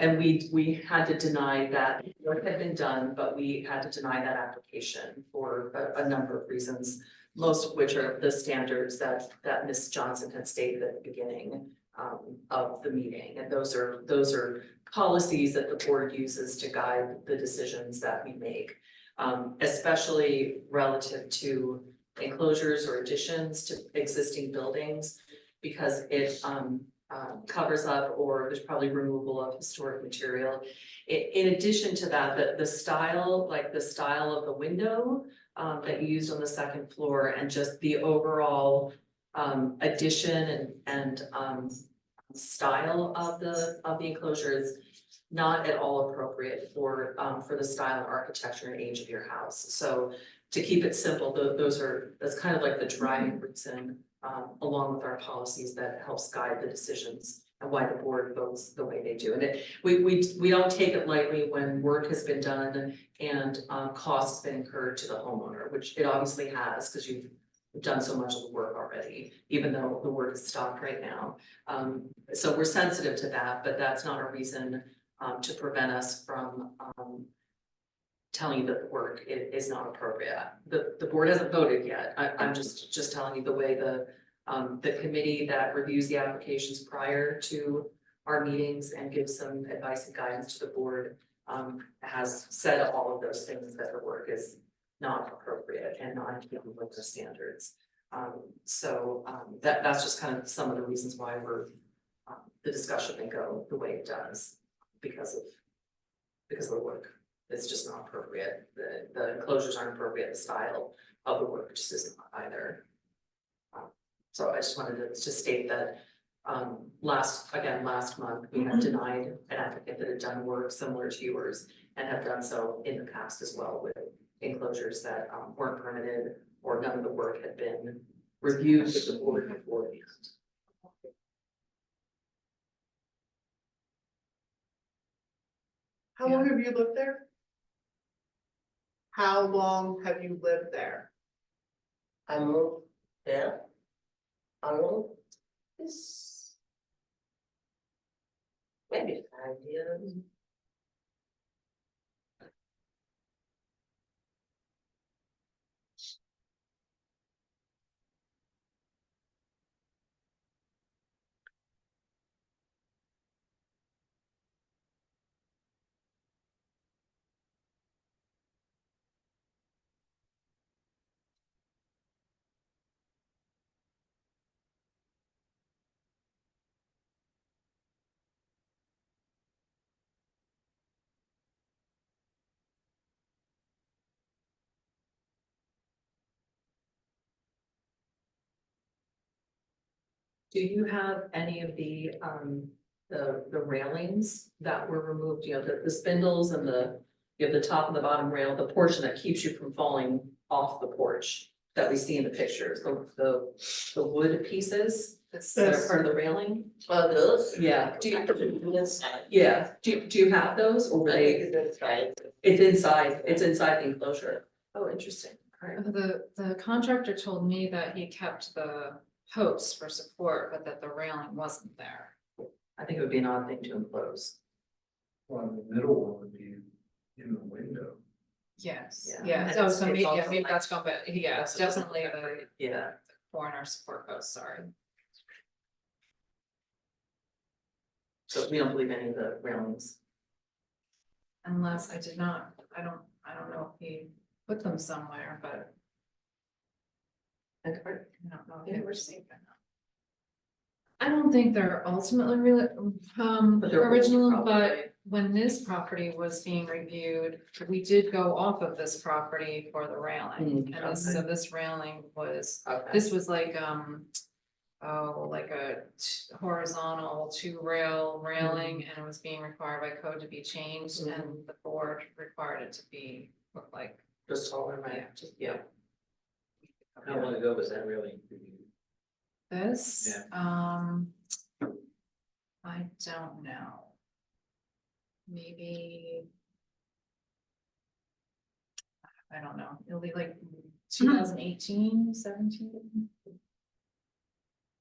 had to deny that work had been done, but we had to deny that application for a number of reasons. Most of which are the standards that Ms. Johnson had stated at the beginning of the meeting. And those are policies that the board uses to guide the decisions that we make. Especially relative to enclosures or additions to existing buildings. Because it covers up, or there's probably removal of historic material. In addition to that, the style, like the style of the window that you used on the second floor, and just the overall addition and style of the enclosure is not at all appropriate for the style of architecture and age of your house. So to keep it simple, that's kind of like the driving reason, along with our policies that helps guide the decisions and why the board votes the way they do. And we don't take it lightly when work has been done and costs have been incurred to the homeowner, which it obviously has, because you've done so much of the work already, even though the work is stopped right now. So we're sensitive to that, but that's not a reason to prevent us from telling you that the work is not appropriate. The board hasn't voted yet. I'm just telling you the way the committee that reviews the applications prior to our meetings and gives some advice and guidance to the board has said all of those things, that the work is not appropriate and not in keeping with the standards. That's just kind of some of the reasons why the discussion may go the way it does, because of the work. It's just not appropriate. The enclosures aren't appropriate. The style of the work just isn't either. So I just wanted to state that last month, we had denied an applicant that had done work similar to yours and have done so in the past as well with enclosures that weren't permitted, or none of the work had been reviewed with the board beforehand. How long have you lived there? How long have you lived there? I moved there. I moved this. Maybe 5 years. Do you have any of the railings that were removed, you know, the spindles and you have the top and the bottom rail, the portion that keeps you from falling off the porch that we see in the pictures, the wood pieces that are part of the railing? Oh, those? Yeah, Inside. yeah, do you have those, or were I they, think it's inside. it's inside the enclosure? Oh, interesting, all right. The contractor told me that he kept the posts for support, but that the railing wasn't there. I think it would be an odd thing to enclose. Well, the middle one would be in the window. Yes, Yeah. yeah, And so it's maybe also like- that's gone, but yeah, it's definitely the Yeah. corner support post, sorry. So we don't believe any of the railings. Unless I did not, I don't know if he put them somewhere, but I don't know if they were safe or not. I don't think they're ultimately really, But they're old, original, probably, but right? when this property was being reviewed, we did go off of this property for the railing. And so this railing was, Okay. this was like, like a horizontal 2-rail railing, and it was being required by code to be changed, and the board required it to be, look like, Just taller, right? Yeah. How long ago was that really? this, Yeah. I don't know. Maybe. I don't know, it'll be like 2018, 17.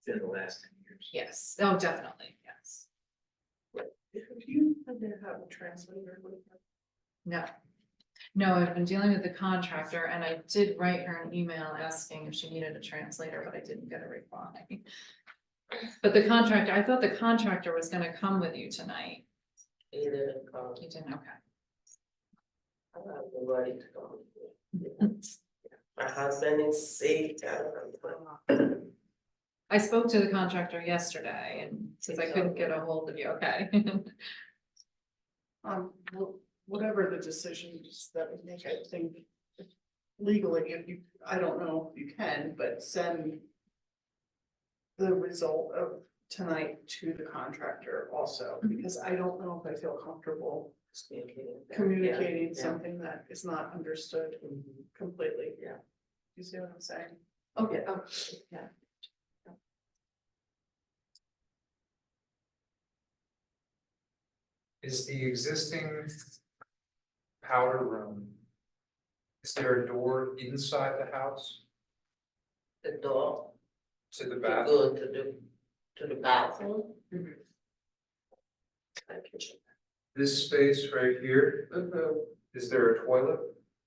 In the last 10 years. Yes, oh, definitely, yes. Do you have to have a translator? No. No, I've been dealing with the contractor, and I did write her an email asking if she needed a translator, but I didn't get a reply. But the contractor, I thought the contractor was gonna come with you tonight. Either, You didn't, okay. I have nobody to come. My husband is sick. I don't know. I spoke to the contractor yesterday, and since I couldn't get a hold of you, okay. Whatever the decisions that we make, I think legally, if you, I don't know if you can, but send the result of tonight to the contractor also, because I don't know if I feel comfortable Just communicating. communicating Yeah. something that is not understood Mhm. completely. Yeah. You see what I'm saying? Okay, yeah. Is the existing powder room, is there a door inside the house The door to the to bathroom? go to the bathroom. I can check. This space right here, is there a toilet?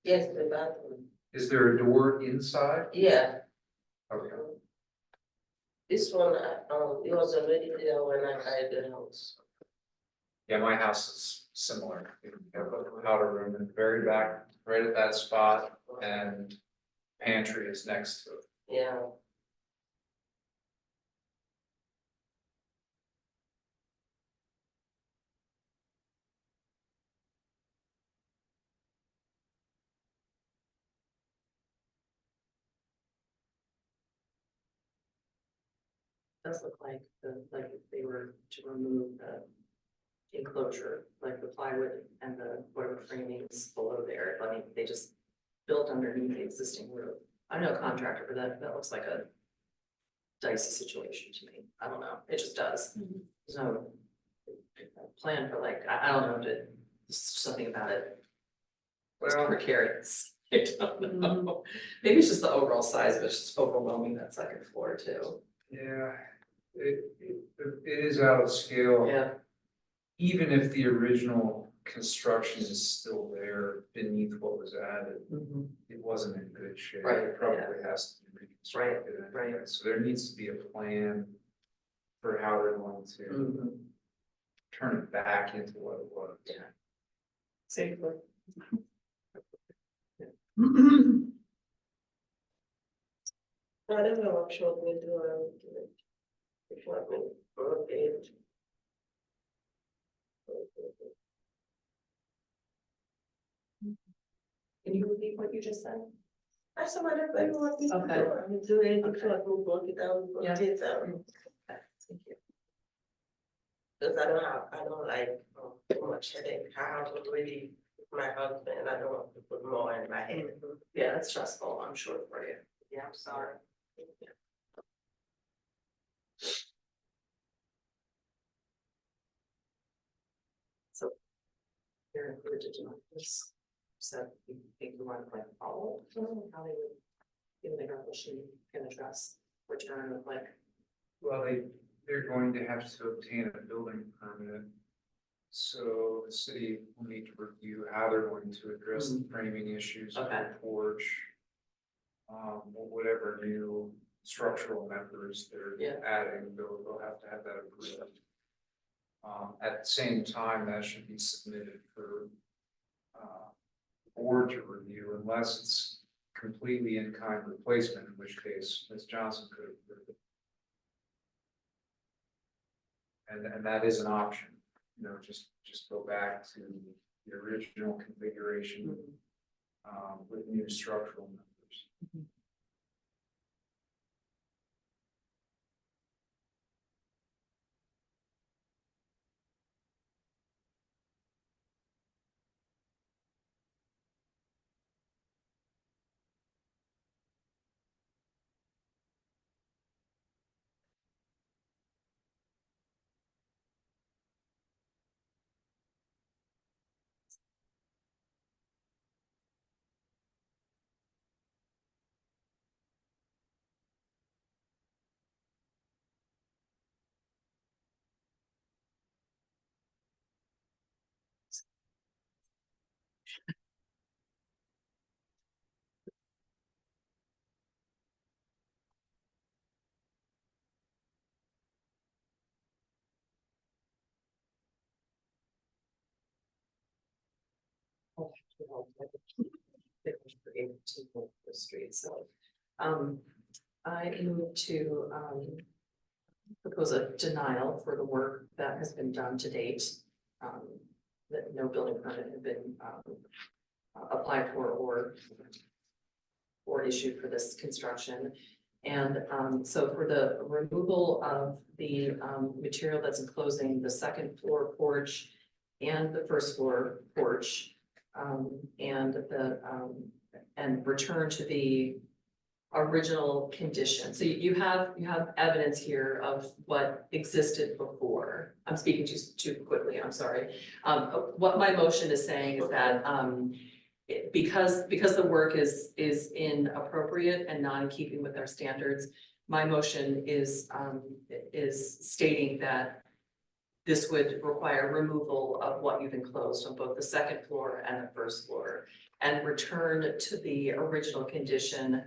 Yes, the bathroom, Is there a door inside? yeah. Okay. This one, it was already there when I hired the house. Yeah, my house is similar. You have a powder room in the very back, right at that spot, and pantry is next to it. Yeah, Does look like if they were to remove the enclosure, like the plywood and the whatever framings below there, I mean, they just built underneath the existing roof. I'm no contractor, but that looks like a dicey situation to me. I don't know, it just does. There's no plan for like, I don't know, there's something about it. It's Well, precarious. I don't know. Maybe it's just the overall size of it's just overwhelming that second floor too. yeah, it is out of scale. Yeah. Even if the original construction is still there beneath what was added, it wasn't in good shape. Right, It probably has to be reconstructed right. anyway. So there needs to be a plan for how they're going to turn it back into what it was. Yeah. Safely. I don't know what should we do, if what we, okay. Can you repeat what you just said? I said, whatever you want me to Okay. do, I'm doing it, Okay. so I can work it out, Yeah. work it out. Thank you. Cause I don't like too much headache, I have already, my husband, I don't want to put more in my head. Yeah, it's stressful, I'm sure for you. Yeah, I'm sorry. So. You're encouraged to know this, so you think you want to like follow, how they would, give their mission can address return of like. Well, they're going to have to obtain a building permit. So the city will need to review how they're going to address the framing issues of Okay. the porch. Whatever new structural members they're Yeah. adding, they'll have to have that approved. At the same time, that should be submitted for board to review unless it's completely in-kind replacement, in which case Ms. Johnson could approve it. And that is an option, just go back to the original configuration with new structural members. The street, so, I move to, propose a denial for the work that has been done to date. That no building permit had been, applied for or issued for this construction. And so for the removal of the material that's enclosing the second floor porch and the first floor porch, and return to the original condition. So you have evidence here of what existed before. I'm speaking too quickly, I'm sorry. What my motion is saying is that because the work is inappropriate and not in keeping with our standards, my motion is stating that this would require removal of what you've enclosed on both the second floor and the first floor, and return to the original condition,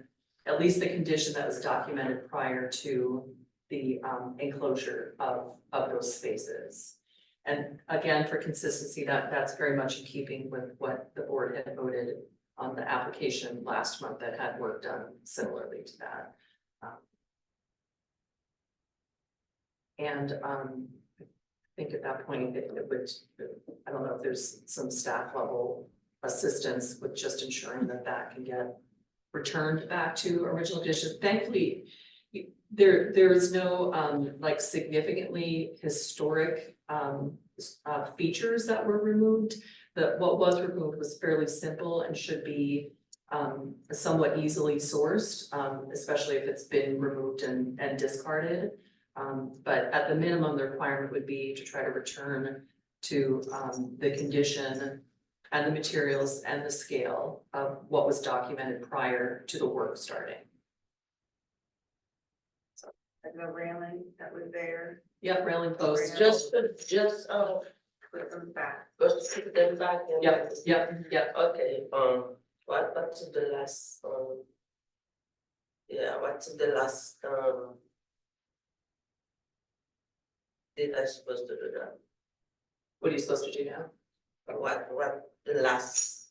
at least the condition that was documented prior to the enclosure of those spaces. And again, for consistency, that's very much in keeping with what the board had voted on the application last month that had work done similarly to that. I think at that point, it would, I don't know if there's some staff level assistance with just ensuring that can get returned back to original condition. Thankfully, there is no like significantly historic features that were removed. What was removed was fairly simple and should be somewhat easily sourced, especially if it's been removed and discarded. But at the minimum, the requirement would be to try to return to the condition and the materials and the scale of what was documented prior to the work starting. Like the railing that was there. Yep, railing posts. Just put them back. Just put them back. Yep. Okay, what's the last, what's the last, did I supposed to do that? What are you supposed to do now? What, the last,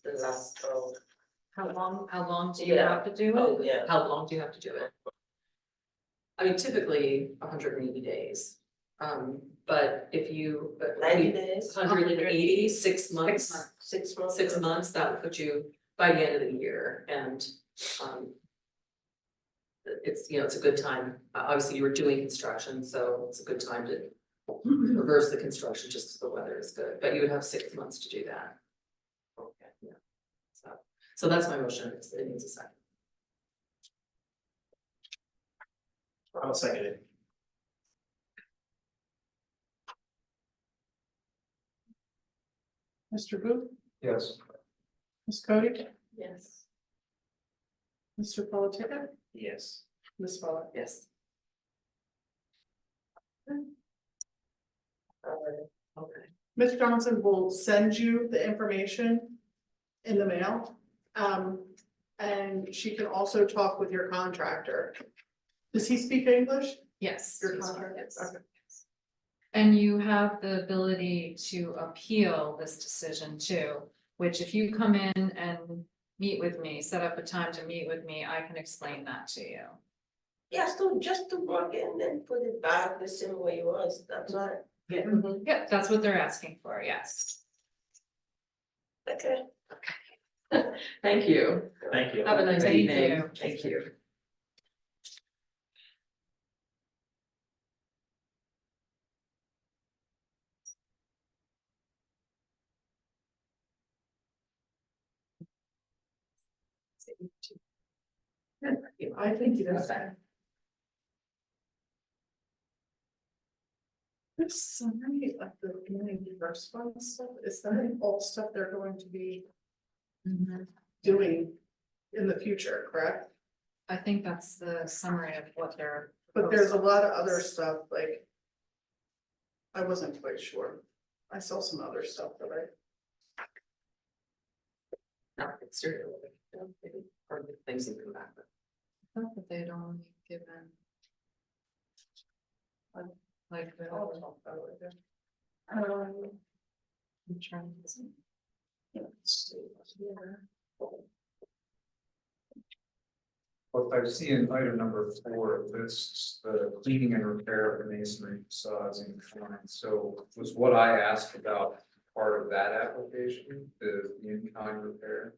How long do you Yeah. have to do oh, it? yeah. How long do you have to do it? I mean, typically 180 days. But if you. 90 days? 180, 6 months. 6 months. 6 months, that would put you by the end of the year, and it's, it's a good time. Obviously, you were doing construction, so it's a good time to reverse the construction just because the weather is good, but you would have 6 months to do that. Okay, yeah. So that's my motion. It needs a second. I'll second it. Mr. Booth, Yes. Ms. Cody, Yes. Mr. Politica, Yes. Ms. Fuller. Yes. Okay. Ms. Johnson will send you the information in the mail. And she can also talk with your contractor. Does he speak English? Yes. Your yes, contractor? yes. Okay. And you have the ability to appeal this decision too, which if you come in and meet with me, set up a time to meet with me, I can explain that to you. Yeah, so just to work it and then put it back the same way it was, that's right. Yeah, yeah, that's what they're asking for, yes. Okay. Thank you. Thank you. Have a nice Thank evening. you. Thank you. I think he does. This summary of the community first fund stuff, is that all stuff they're going to be doing in the future, correct? I think that's the summary of what they're. But there's a lot of other stuff, like. I wasn't quite sure. I saw some other stuff that Not necessarily, maybe, or things you come back with. I thought that they'd only given. Like the. I'm trying to see. Well, I see in item number 4, it lists the cleaning and repair of the masonry facades in kind. So was what I asked about part of that application, the in-kind repair?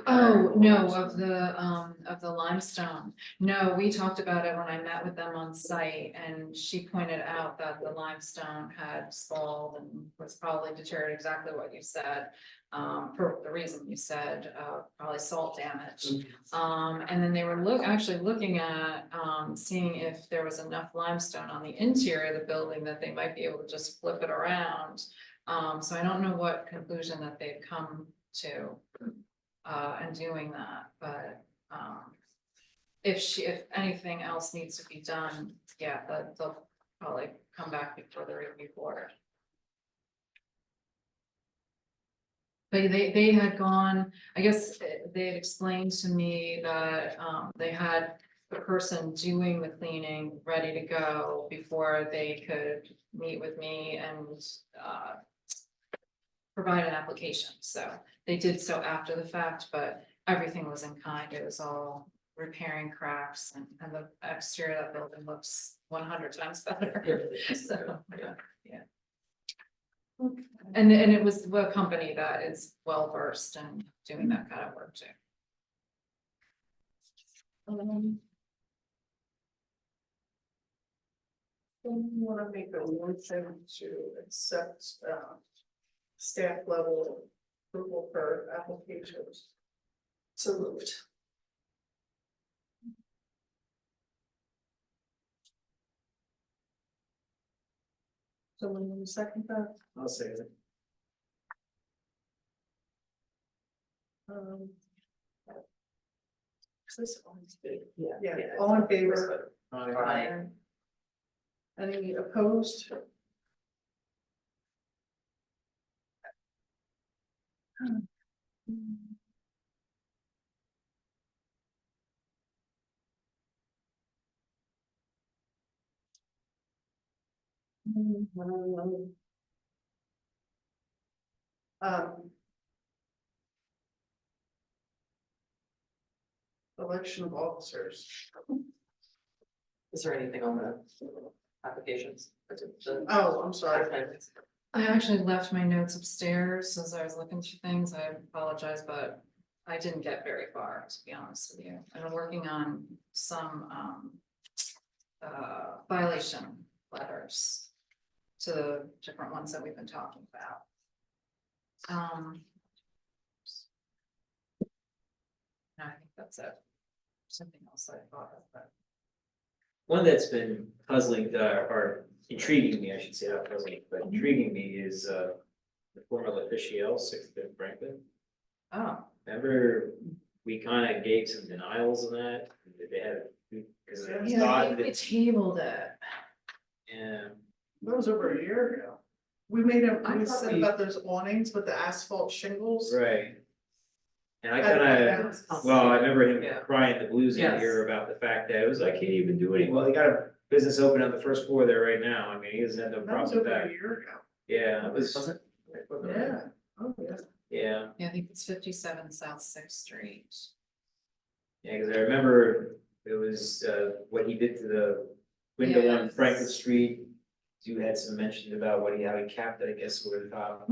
Oh, no, of the limestone. No, we talked about it when I met with them on site, and she pointed out that the limestone had stalled and was probably deteriorated, exactly what you said. For the reason you said, probably salt damage. And then they were actually looking at, seeing if there was enough limestone on the interior of the building that they might be able to just flip it around. So I don't know what conclusion that they've come to. And doing that, but, if anything else needs to be done, yeah, they'll probably come back before the review board. But they had gone, I guess they had explained to me that, they had the person doing the cleaning ready to go before they could meet with me and, provide an application, so they did so after the fact, but everything was in kind, it was all repairing cracks and the exterior of that building looks 100 times better. So, yeah. And it was a company that is well versed in doing that kind of work too. You wanna make a motion to accept, staff level approval for applications. So moved. Someone want to second that? I'll say that. Is this always big? Yeah. Yeah, all in favor? Aye. Any opposed? Um. Election of officers. Is there anything on the applications? Oh, I'm sorry. I actually left my notes upstairs as I was looking through things. I apologize, but I didn't get very far, to be honest with you. I've been working on some violation letters to the different ones that we've been talking about. I think that's it. Something else I thought of, but One that's been puzzling, or intriguing me, I should say, not puzzling, but intriguing me is, the former official, 6th and Franklin. oh, Remember, we kind of gave some denials on that, they had, because it was yeah, I thought think we that, tabled it. yeah, That was over a year ago. We made a, I we thought said we- about those awnings with the asphalt shingles. right. And I At- kind at- of, well, I remember him Yeah. crying the blues in Yes. here about the fact that it was like, I can't even do anything, well, he got a business open on the first floor there right now, I mean, he doesn't have no That was problem with over that. a year ago. Yeah, it was, Wasn't? Yeah. Oh, yeah. yeah. Yeah, I think it's 57 South Sixth Street. Yeah, because I remember it was what he did to the window on Yes. Franklin Street. You had some mention about how he capped it, I guess, over the top.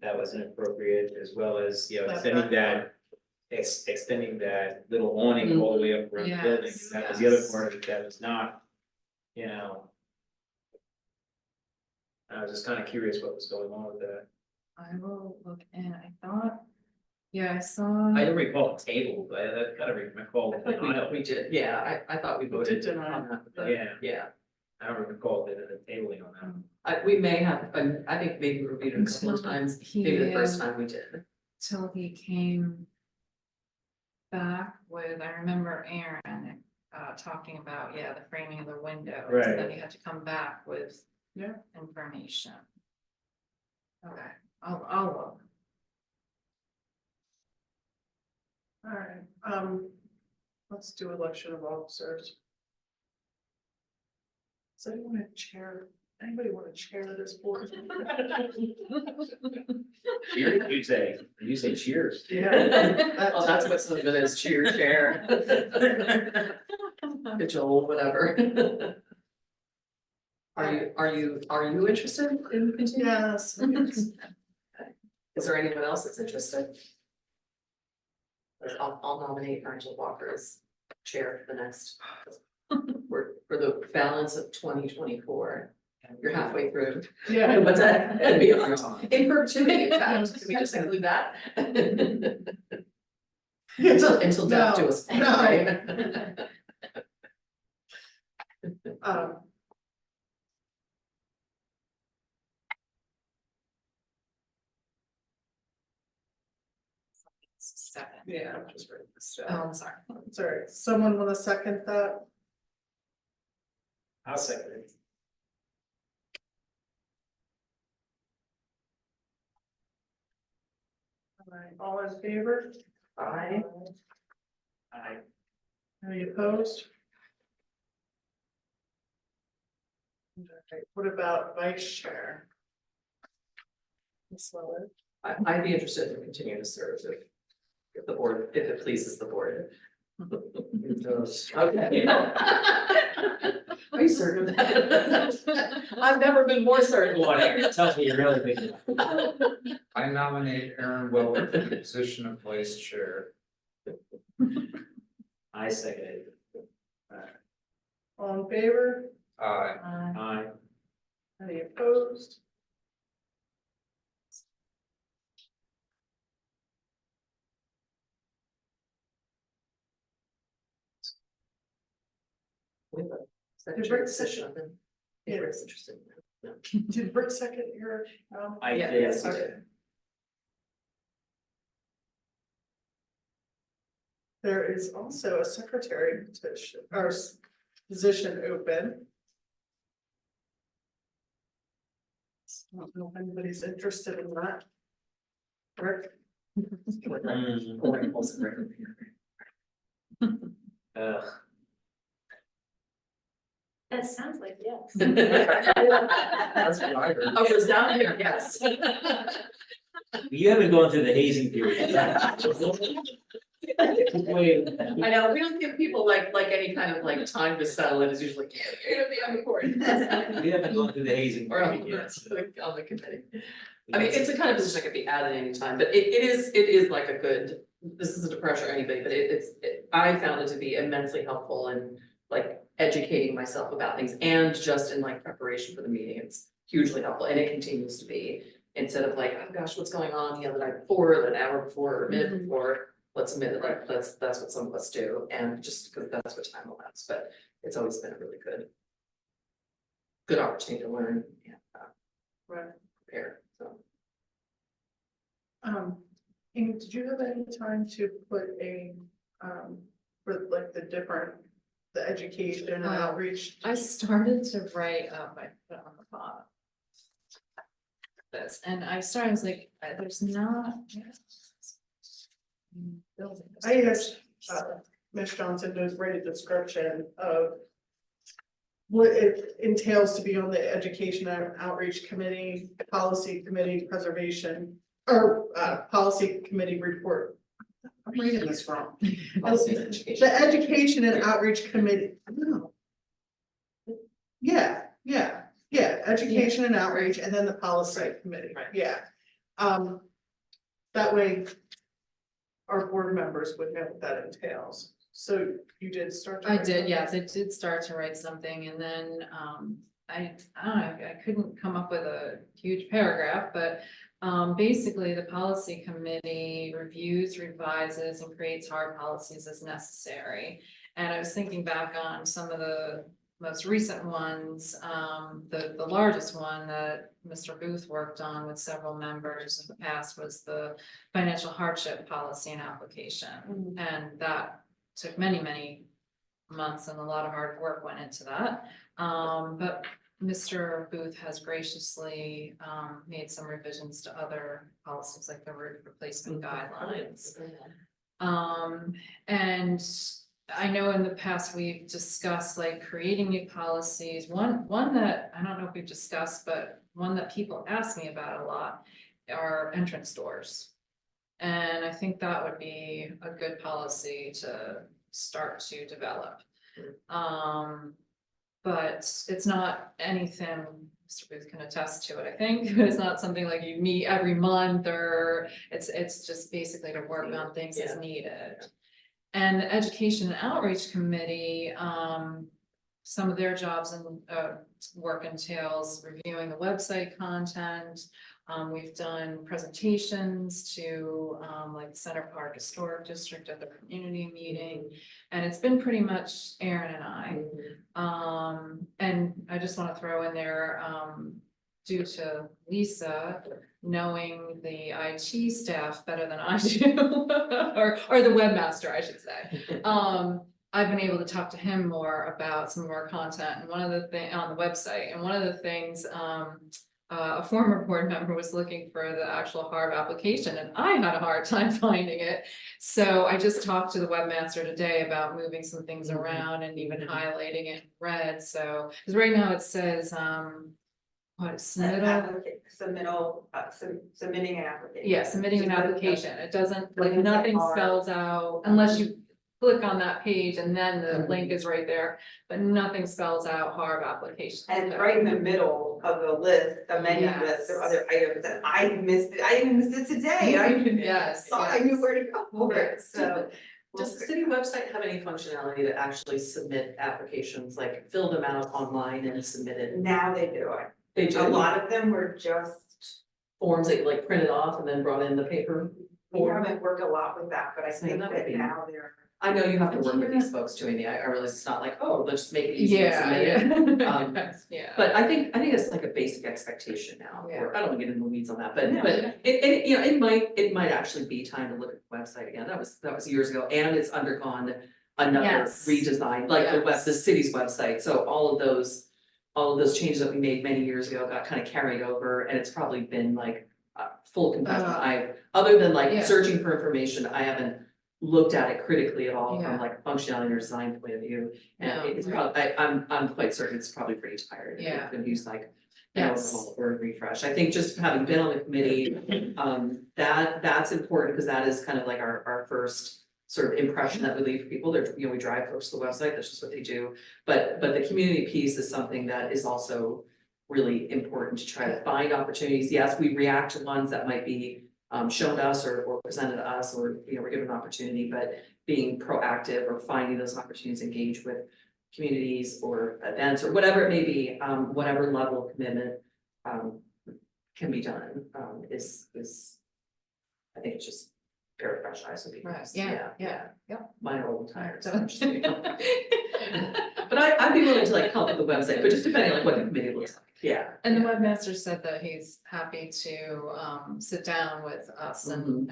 That was inappropriate, as well as, That extending back that, extending that little awning all the way up around the building. Yes, That was the other yes. part of it that was not, I was just kind of curious what was going on with that. I will look in, I thought, yeah, I saw. I don't recall a table, but I kind of recall. I think we did, yeah, I thought we voted did deny. on that, but Yeah. yeah. I don't recall the tabling on that. We may have, I think maybe we reviewed it a couple of times, maybe the first time we did. Till he came back with, I remember Aaron talking about, yeah, the framing of the windows. Right. Then he had to come back with Yeah. information. Okay, I'll look. All right, let's do election of officers. Does anyone want to chair, anybody want to chair this board? Cheers, you say cheers. Yeah. Oh, that's what some of it is, cheer, chair. Joel, whatever. Are you interested in continuing? Yes. Is there anyone else that's interested? I'll nominate Angela Walker as chair for the next, for the balance of 2024. You're halfway through. Yeah. But that'd be in perpetuity, in fact, can we just include that? Until death do us, part, No. right? Um, Second. yeah, I'm just ready to start. Oh, I'm sorry. sorry, someone want to second that? I'll second it. All right, all in favor? Aye. I, Any opposed? Okay, what about vice chair? Ms. Lillard? I'd be interested in continuing to serve if the board, if it pleases the board. it does. Okay. Are you certain of that? I've never been more certain. One here, tells me you're really thinking. I nominate Aaron Weller for the position of vice chair. I second it. All in favor? Aye. I, Any opposed? With a secretary position, then, if Rick's interested. No. Did Rick second your, I Yeah, did. yes, you okay. did. There is also a secretary position, or position open. I don't know if anybody's interested in that. Rick? Ugh. That sounds like yes. That's what I heard. A resounding yes. You haven't gone through the hazing period. Wait. I know, we don't give people like any kind of like time to settle, it is usually, you're gonna be on the court. We haven't gone through the hazing Or on period yet. so. on the committee. I mean, it's a kind of position that could be added anytime, but it is like a good, this isn't to pressure anybody, but I found it to be immensely helpful in like educating myself about things and just in like preparation for the meeting, it's hugely helpful, and it continues to be. Instead of like, oh gosh, what's going on the other night before, or an hour before, or a minute before, let's admit it, like, that's what some of us do, and just because that's what time allows, but it's always been a really good opportunity to learn and Right. prepare, so. Amy, did you have any time to put a, for like the education and outreach? I started to write up, I put it on the bottom. This, and I started, I was like, there's not. Building. I guess, Ms. Johnson does write a description of what it entails to be on the education and outreach committee, policy committee, preservation, or, policy committee report. I'm reading this wrong. Policy and education. The education and outreach committee, no. Yeah, education and outreach, and then the policy committee, Right. yeah. That way. Our board members would know what that entails, so you did start. to I write did, that? yes, I did start to write something, and then, I don't know, I couldn't come up with a huge paragraph, but. Basically, the policy committee reviews, revises, and creates hard policies as necessary. And I was thinking back on some of the most recent ones, the largest one that Mr. Booth worked on with several members in the past was the financial hardship policy and application. And that took many months, and a lot of hard work went into that. But Mr. Booth has graciously made some revisions to other policies like the roof replacement guidelines. And I know in the past we've discussed like creating new policies. One that I don't know if we've discussed, but one that people ask me about a lot are entrance doors. And I think that would be a good policy to start to develop. But it's not anything Mr. Booth can attest to it, I think, it's not something like you meet every month or it's just basically to work on things as Yeah. needed. And the Education and Outreach Committee, some of their jobs and work entails reviewing the website content. We've done presentations to like Center Park Historic District at the community meeting, and it's been pretty much Aaron and I. And I just want to throw in there, due to Lisa knowing the IT staff better than I do, or the webmaster, I should say. I've been able to talk to him more about some of our content and one of the thing on the website, and one of the things, a former board member was looking for the actual Harb application and I had a hard time finding it. So I just talked to the webmaster today about moving some things around and even highlighting it in red. So, because right now it says, what, Submitting an application. yeah, submitting an application. It doesn't, like, Doesn't say nothing Harb. spells out unless you click on that page and then the link is right there, but nothing spells out Harb application. And right in the middle of the list, the menu list of other items that I missed it, I even missed it today, I Yes, thought I knew where to go for it, so. Does the city website have any functionality to actually submit applications, like fill them out online and submit it? Now they do it. They do. A lot of them were just, Forms that you like printed off and then brought in the paper. we haven't worked a lot with that, but I think that would that be- now they're. I know you have to work with these folks too, Amy, I realize it's not like, oh, let's just make it easy to Yeah, submit it. yeah. Yeah. But I think it's like a basic expectation now, Yeah. or I don't wanna get into the weeds on that, but No. it, you know, it might actually be time to look at the website again, that was years ago, and it's undergone another Yes. redesign, like the Yes. the city's website, so all of those changes that we made many years ago got kind of carried over, and it's probably been like full compression. Other than like Yeah. searching for information, I haven't looked at it critically at all Yeah. from like functionality or design point of view. And No, it's right. probably, I'm quite certain it's probably pretty tired. Yeah. Gonna use like, Yes. or a refresh. I think just having been on the committee, that's important because that is kind of like our first sort of impression that we leave for people. They're, you know, we drive folks to the website, that's just what they do. But the community piece is something that is also really important to try to find opportunities. Yes, we react to ones that might be shown to us or presented to us, or, you know, we're given an opportunity, but being proactive or finding those opportunities, engage with communities or events or whatever it may be, whatever level of commitment can be done, is I think it's just pair of fresh eyes would be Right, nice. yeah. Mine are old and tired, so I'm just Definitely. but I'd be willing to like help with the website, but just depending on like what the committee looks like, yeah. And the webmaster said that he's happy to sit down with us and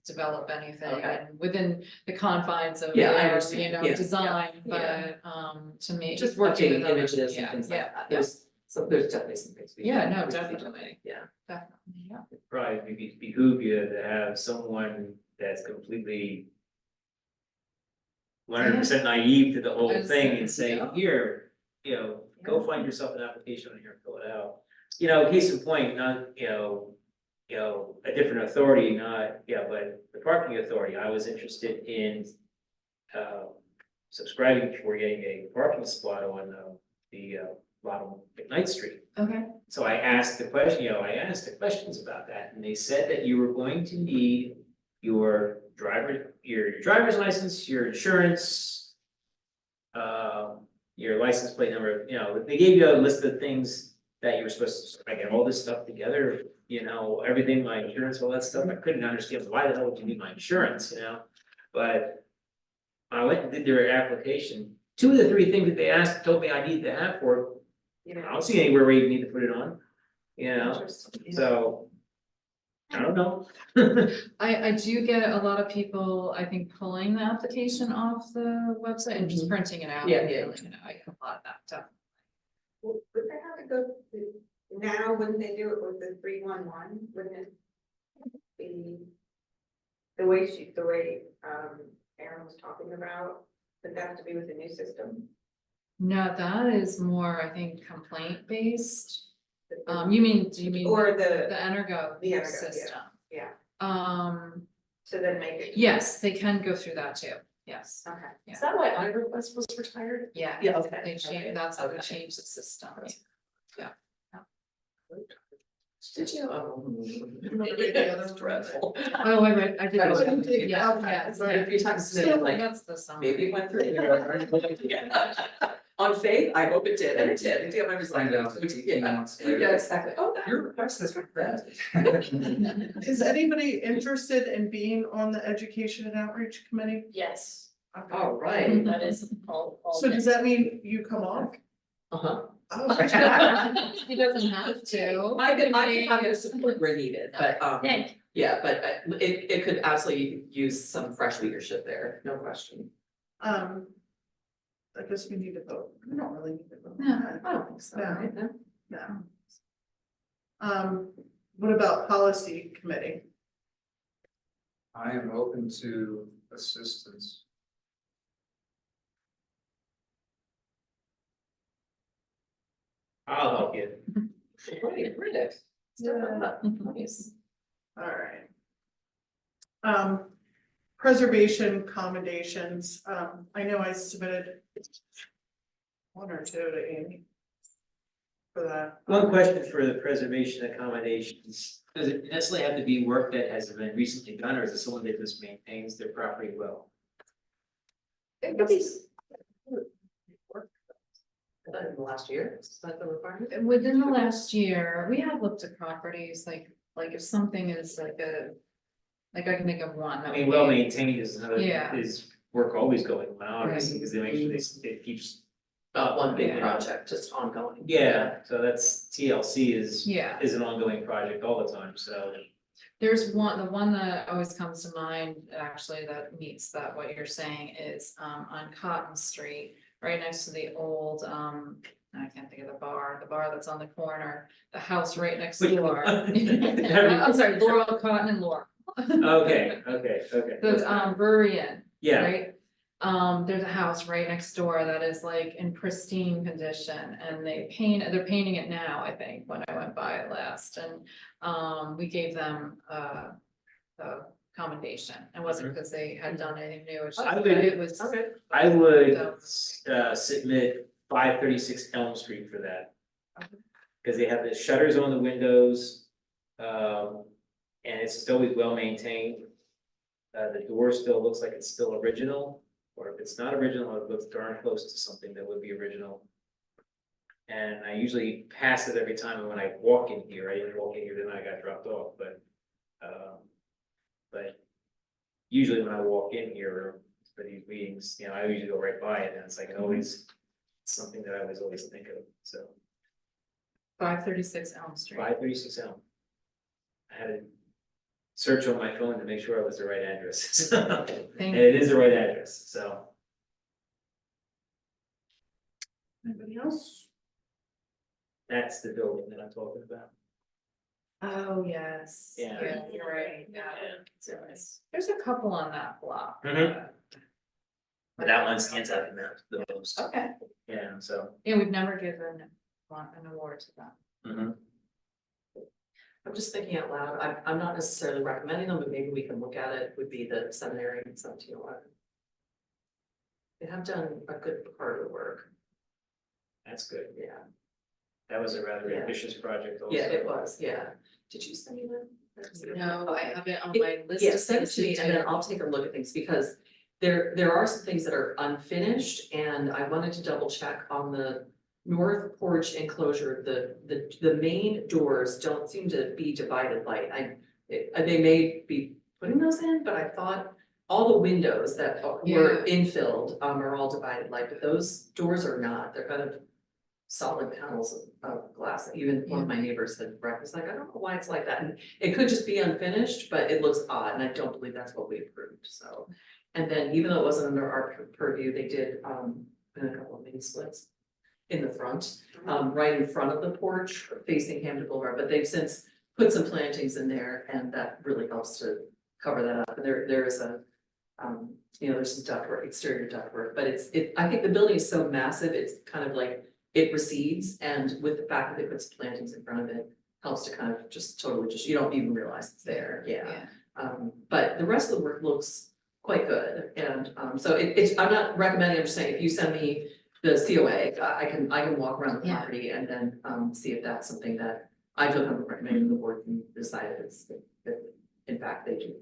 develop anything Okay. and within the confines of Yeah, I their, understand. you know, Yeah, design, yeah. but to me. Just working working with other- images and yeah, things yeah, like that, there's definitely some things. we Yeah, can no, do. definitely. Yeah. Definitely, yeah. Probably maybe behoove you to have someone that's completely 100% naive to the whole thing and say, Yeah. here, you know, go find yourself an application on here and fill it out. You know, case in point, not, you know, a different authority, not, but the parking authority, I was interested in subscribing for getting a parking spot on the bottom of McKnight Street. Okay. So I asked the question, I asked the questions about that, and they said that you were going to need your driver's license, your insurance, your license plate number, they gave you a list of things that you were supposed to, I get all this stuff together, everything, my insurance, all that stuff. I couldn't understand why the hell would you need my insurance, but I went and did their application. 2 of the 3 things that they asked, told me I need to have for, I don't see anywhere where you need to put it on, so. I don't know. I do get a lot of people, I think, pulling the application off the website and just printing it out. Yeah, and yeah. filling it out. I get a lot of that stuff. Would they have to go to, now, wouldn't they do it with the 311, wouldn't it be? The way Aaron was talking about, would that have to be with the new system? No, that is more, I think, complaint based. Do you mean Or the the, Energo the Energo, system? yeah. So then make it. yes, they can go through that too. Yes. Okay. Is that why iRequest was retired? Yeah. Yeah, okay. They changed, Okay. that's how they Okay. changed the system. Yeah. Did you? the other It's one? dreadful. Oh, I did. Okay. Yeah, Okay. yeah. But if you talk to me, like, That's the song. maybe it went through. On faith, I hope it did, and it did. Yeah, I was like, Find out yeah, exactly. Oh, Your process with that. Is anybody interested in being on the Education and Outreach Committee? Yes, all right. that is all. So does that mean you come off? Uh-huh. Oh. He doesn't have to. I can have the support where needed, but, Thank yeah, but it could absolutely use some fresh leadership there, no question. I guess we need to vote. We don't really need to vote. on No, that. I don't think so, No. right? No? No. What about Policy Committee? I am open to assistance. I'll help you. Right, right. Yeah. Nice. All right. Preservation commendations, I know I submitted one or two to Amy for that. One question for the preservation accommodations, does it necessarily have to be work that has been recently done, or is it someone that just maintains their property well? It could be. In the last year, is that the requirement? Within the last year, we have looked at properties, like if something is like I can think of one. that I mean, would be- well maintained is another, Yeah. is work always going on, obviously, because they make sure it keeps. Not one big Yeah. project, just ongoing. Yeah, so that's TLC Yeah. is an ongoing project all the time, so. There's one, the one that always comes to mind, actually, that meets that, what you're saying is, on Cotton Street, right next to the old, I can't think of the bar that's on the corner, the house right next Which door. one? I'm sorry, Laurel, Cotton and Laurel. Okay. The, Brewery Inn, Yeah, right? There's a house right next door that is like in pristine condition and they're painting it now, I think, when I went by it last, and, we gave them, a commendation. It wasn't because they had done anything new, it's just I that would- it was. Okay. I would submit 536 Elm Street for that. Cause they have the shutters on the windows, and it's still well maintained. The door still looks like it's still original, or if it's not original, it looks darn close to something that would be original. And I usually pass it every time when I walk in here, I didn't walk in here, then I got dropped off, but usually when I walk in here for these meetings, you know, I usually go right by it, and it's like always something that I was always think of, so. 536 Elm Street. 536 Elm. I had to search on my phone to make sure it was the right address. And Thank it is the right address, so. Anybody else? That's the building that I'm talking about. Oh, yes. Yeah. You're right, yeah. There's a couple on that block. Mhm. But that one stands out the most. Okay, Yeah, so. yeah, we've never given an award to them. Mhm. I'm just thinking out loud, I'm not necessarily recommending them, but maybe we can look at it, would be the seminary in 1711. They have done a good part of the work, That's good. yeah, That was a rather Yeah. ambitious project also. yeah, it was, yeah. Did you send me that? No, I Okay. have it on It- my list. Yeah, of send it things to me and then do. I'll take a look at things because there are some things that are unfinished and I wanted to double check on the north porch enclosure, the main doors don't seem to be divided light. They may be putting those in, but I thought all the windows that were infilled are all divided light, but those doors are not. They're kind of solid panels of glass. Even one of my neighbors had breakfast, like, I don't know why it's like that. And it could just be unfinished, but it looks odd, and I don't believe that's what we approved, so. And then even though it wasn't under our purview, they did, put a couple of mini splits in the front, right in front of the porch facing Hampton Boulevard, but they've since put some plantings in there and that really helps to cover that up. And there is a, you know, there's some ductwork, exterior ductwork, but I think the building is so massive, it's kind of like it recedes, and with the fact that they put some plantings in front of it, helps to kind of just totally you don't even realize it's there, yeah. But the rest of the work looks quite good, and so I'm not recommending, I'm just saying, if you send me the COA, I can walk around the Yeah. property and then see if that's something that I feel comfortable recommending the board can decide if in fact they do.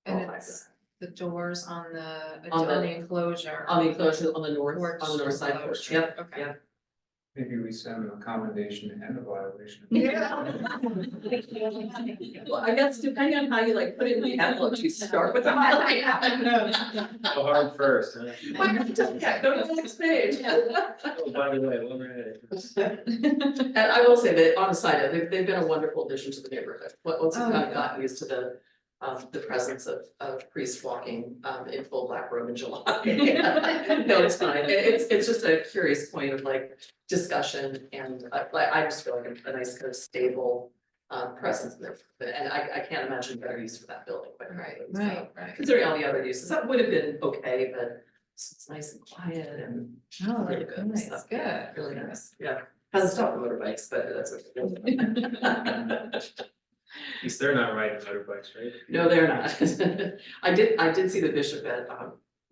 And qualify for it's the doors on the, On the- on the enclosure. On the enclosure, on the north side porch, Porch, yep, okay. yep. Maybe we send them a commendation and a violation. Well, I guess depending on how you like put it in the envelope, you start with the highlight. Go hard first, huh? Yeah, go to the next page. Oh, by the way, while we're at it. And I will say that on a side note, they've been a wonderful addition to the neighborhood. Once we've kind of gotten used to the presence of priests walking, in full black robe in July. No, it's fine. It's just a curious point of like discussion and, like, I just feel like a nice kind of stable, presence in there. And I can't imagine better use for that building, quite frankly. So, Right. considering all the other uses, that would have been okay, but it's nice and quiet and Oh, really good. nice, So, good. yeah, really nice, yeah. Hasn't stopped the motorbikes, but that's okay. At least they're not riding motorbikes, right? No, they're not. I did see the bishop at,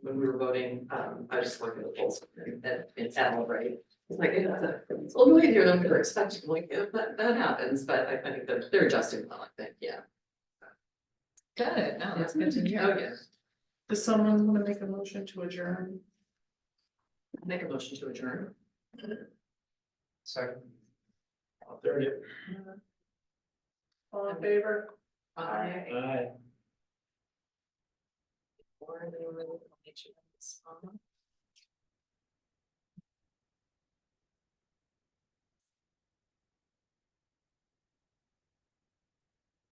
when we were voting, I was just working the polls in Admiral, right? It's like, it's a little easier than we were expecting, like, yeah, that happens, but I think they're adjusting well, I think, yeah. Good, no, that's good to Oh, hear. yeah. Does someone want to make a motion to adjourn? Make a motion to adjourn. Second. All in favor? Aye. Aye. Or they were able to make sure it's on.